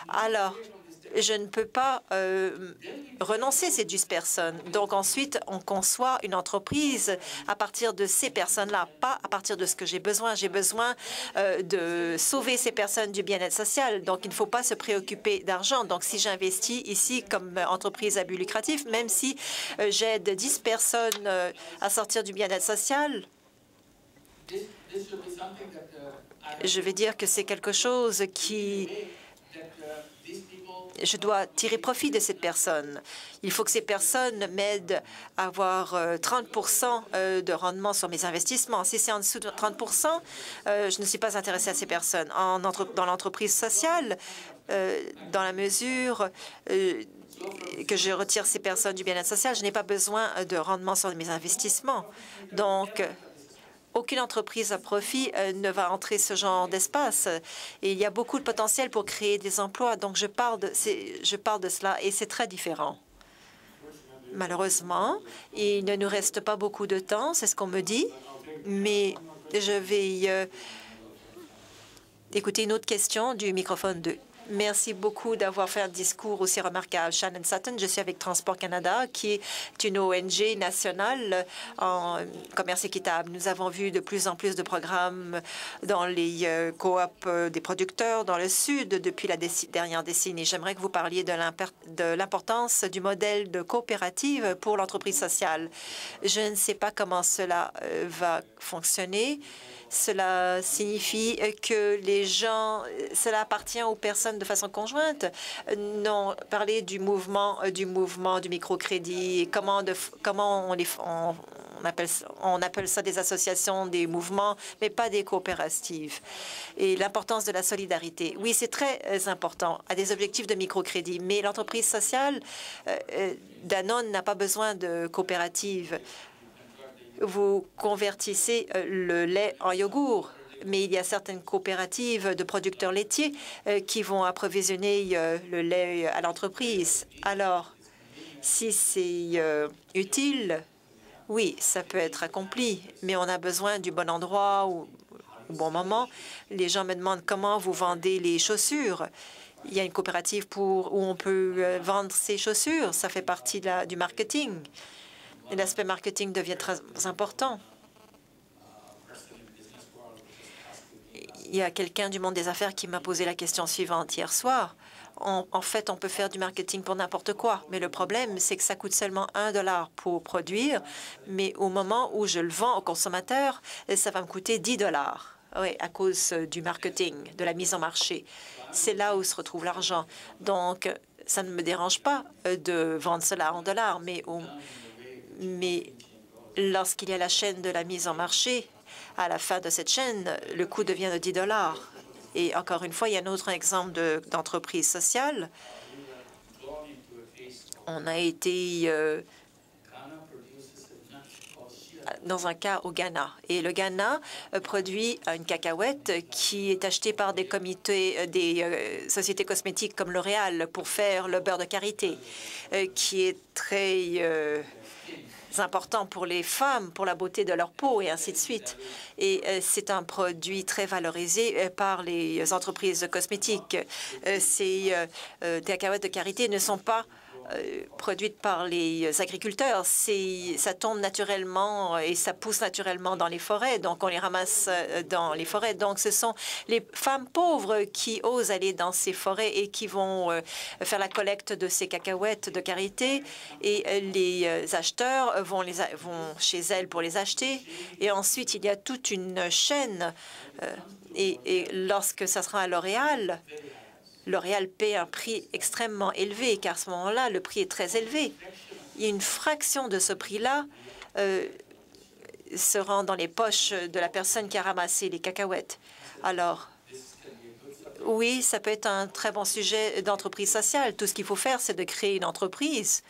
Alors, je ne peux pas renoncer à ces 10 personnes. Donc ensuite, on conçoit une entreprise à partir de ces personnes-là, pas à partir de ce que j'ai besoin. J'ai besoin de sauver ces personnes du bien-être social. Donc, il ne faut pas se préoccuper d'argent. Donc, si j'investis ici comme entreprise à but lucratif, même si j'aide 10 personnes à sortir du bien-être social, je vais dire que c'est quelque chose qui... Je dois tirer profit de cette personne. Il faut que ces personnes m'aident à avoir 30 de rendement sur mes investissements. Si c'est en dessous de 30 je ne suis pas intéressée à ces personnes. Dans l'entreprise sociale, dans la mesure que je retire ces personnes du bien-être social, je n'ai pas besoin de rendement sur mes investissements. Donc, aucune entreprise à profit ne va entrer ce genre d'espace. Et il y a beaucoup de potentiel pour créer des emplois. Donc, je parle de cela et c'est très différent. Malheureusement, il ne nous reste pas beaucoup de temps, c'est ce qu'on me dit. Mais je vais écouter une autre question du microphone 2. Merci beaucoup d'avoir fait un discours aussi remarquable. Shannon Sutton, je suis avec Transport Canada, qui est une ONG nationale en commerce équitable. Nous avons vu de plus en plus de programmes dans les coops des producteurs dans le Sud depuis la dernière décennie. J'aimerais que vous parliez de l'importance du modèle de coopérative pour l'entreprise sociale. Je ne sais pas comment cela va fonctionner. Cela signifie que cela appartient aux personnes de façon conjointe. Non, parler du mouvement du microcrédit, comment on appelle ça des associations, des mouvements, mais pas des coopératives. Et l'importance de la solidarité. Oui, c'est très important à des objectifs de microcrédit, mais l'entreprise sociale, Danone n'a pas besoin de coopérative. Vous convertissez le lait en yogourt, mais il y a certaines coopératives de producteurs laitiers qui vont approvisionner le lait à l'entreprise. Alors, si c'est utile, oui, ça peut être accompli, mais on a besoin du bon endroit ou au bon moment. Les gens me demandent comment vous vendez les chaussures. Il y a une coopérative où on peut vendre ses chaussures. Ça fait partie du marketing. L'aspect marketing devient très important. Il y a quelqu'un du monde des affaires qui m'a posé la question suivante hier soir. En fait, on peut faire du marketing pour n'importe quoi, mais le problème, c'est que ça coûte seulement $1 pour produire, mais au moment où je le vends au consommateur, ça va me coûter $10. Oui, à cause du marketing, de la mise en marché. C'est là où se retrouve l'argent. Donc, ça ne me dérange pas de vendre cela en dollars, mais lorsqu'il y a la chaîne de la mise en marché, à la fin de cette chaîne, le coût devient de $10. Et encore une fois, il y a un autre exemple d'entreprise sociale. On a été dans un cas au Ghana. Et le Ghana produit une cacahuète qui est achetée par des sociétés cosmétiques comme L'Oréal pour faire le beurre de karité, qui est très important pour les femmes, pour la beauté de leur peau et ainsi de suite. Et c'est un produit très valorisé par les entreprises cosmétiques. Ces cacahuètes de karité ne sont pas produites par les agriculteurs. Ça tombe naturellement et ça pousse naturellement dans les forêts. Donc, on les ramasse dans les forêts. Donc, ce sont les femmes pauvres qui osent aller dans ces forêts et qui vont faire la collecte de ces cacahuètes de karité. Et les acheteurs vont chez elles pour les acheter. Et ensuite, il y a toute une chaîne. Et lorsque ça sera à L'Oréal, L'Oréal paie un prix extrêmement élevé, car à ce moment-là, le prix est très élevé. Et une fraction de ce prix-là se rend dans les poches de la personne qui a ramassé les cacahuètes. Alors, oui, ça peut être un très bon sujet d'entreprise sociale. Tout ce qu'il faut faire, c'est de créer une entreprise,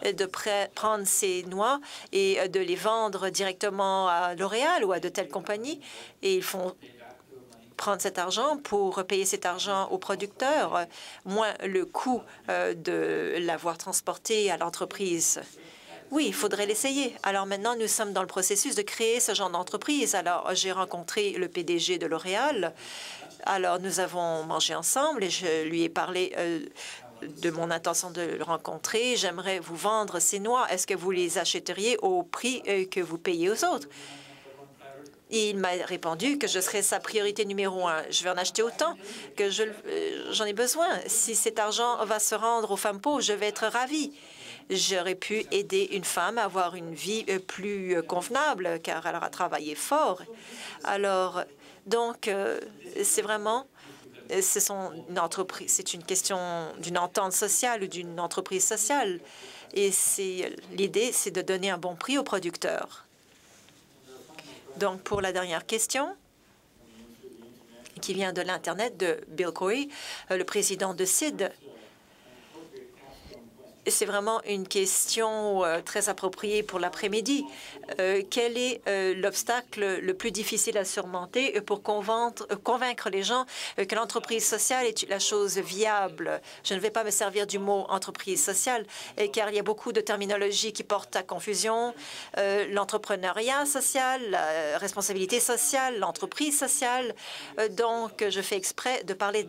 de prendre ces noix et de les vendre directement à L'Oréal ou à de telles compagnies. Et ils font prendre cet argent pour payer cet argent aux producteurs, moins le coût de l'avoir transporté à l'entreprise. Oui, il faudrait l'essayer. Alors maintenant, nous sommes dans le processus de créer ce genre d'entreprise. Alors, j'ai rencontré le PDG de L'Oréal. Alors, nous avons mangé ensemble et je lui ai parlé de mon intention de le rencontrer. J'aimerais vous vendre ces noix. Est-ce que vous les achèteriez au prix que vous payez aux autres? Et il m'a répondu que je serais sa priorité numéro 1. Je vais en acheter autant que j'en ai besoin. Si cet argent va se rendre aux femmes pauvres, je vais être ravie. J'aurais pu aider une femme à avoir une vie plus convenable, car elle aura travaillé fort. Alors, donc, c'est vraiment, c'est une question d'une entente sociale ou d'une entreprise sociale. Et l'idée, c'est de donner un bon prix aux producteurs. Donc, pour la dernière question, qui vient de l'Internet de Bill Corey, le président de CID, c'est vraiment une question très appropriée pour l'après-midi. Quel est l'obstacle le plus difficile à surmonter pour convaincre les gens que l'entreprise sociale est la chose viable? Je ne vais pas me servir du mot entreprise sociale, car il y a beaucoup de terminologie qui portent à confusion. L'entrepreneuriat social, la responsabilité sociale, l'entreprise sociale. Donc, je fais exprès de parler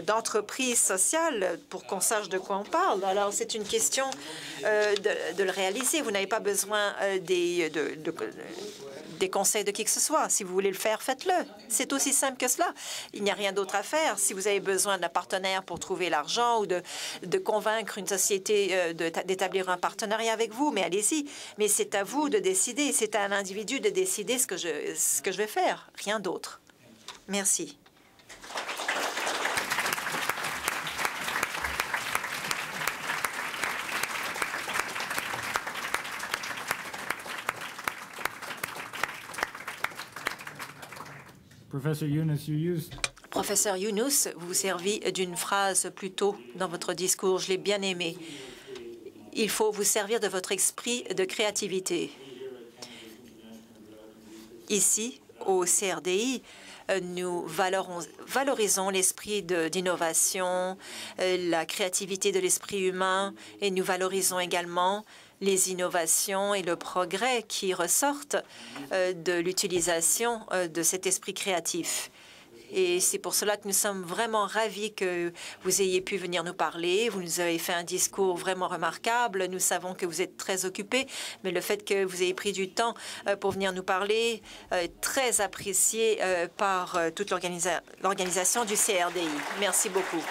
d'entreprise sociale pour qu'on sache de quoi on parle. Alors, c'est une question de le réaliser. Vous n'avez pas besoin des conseils de qui que ce soit. Si vous voulez le faire, faites-le. C'est aussi simple que cela. Il n'y a rien d'autre à faire. Si vous avez besoin d'un partenaire pour trouver l'argent ou de convaincre une société d'établir un partenariat avec vous, mais allez-y. Mais c'est à vous de décider. C'est à un individu de décider ce que je vais faire. Rien d'autre. Merci. Professeur Yunus, vous vous servez d'une phrase plus tôt dans votre discours. Je l'ai bien aimé. Il faut vous servir de votre esprit de créativité. Ici, au CRDI, nous valorisons l'esprit d'innovation, la créativité de l'esprit humain, et nous valorisons également les innovations et le progrès qui ressortent de l'utilisation de cet esprit créatif. Et c'est pour cela que nous sommes vraiment ravis que vous ayez pu venir nous parler. Vous nous avez fait un discours vraiment remarquable. Nous savons que vous êtes très occupés, mais le fait que vous ayez pris du temps pour venir nous parler est très apprécié par toute l'organisation du CRDI. Merci beaucoup.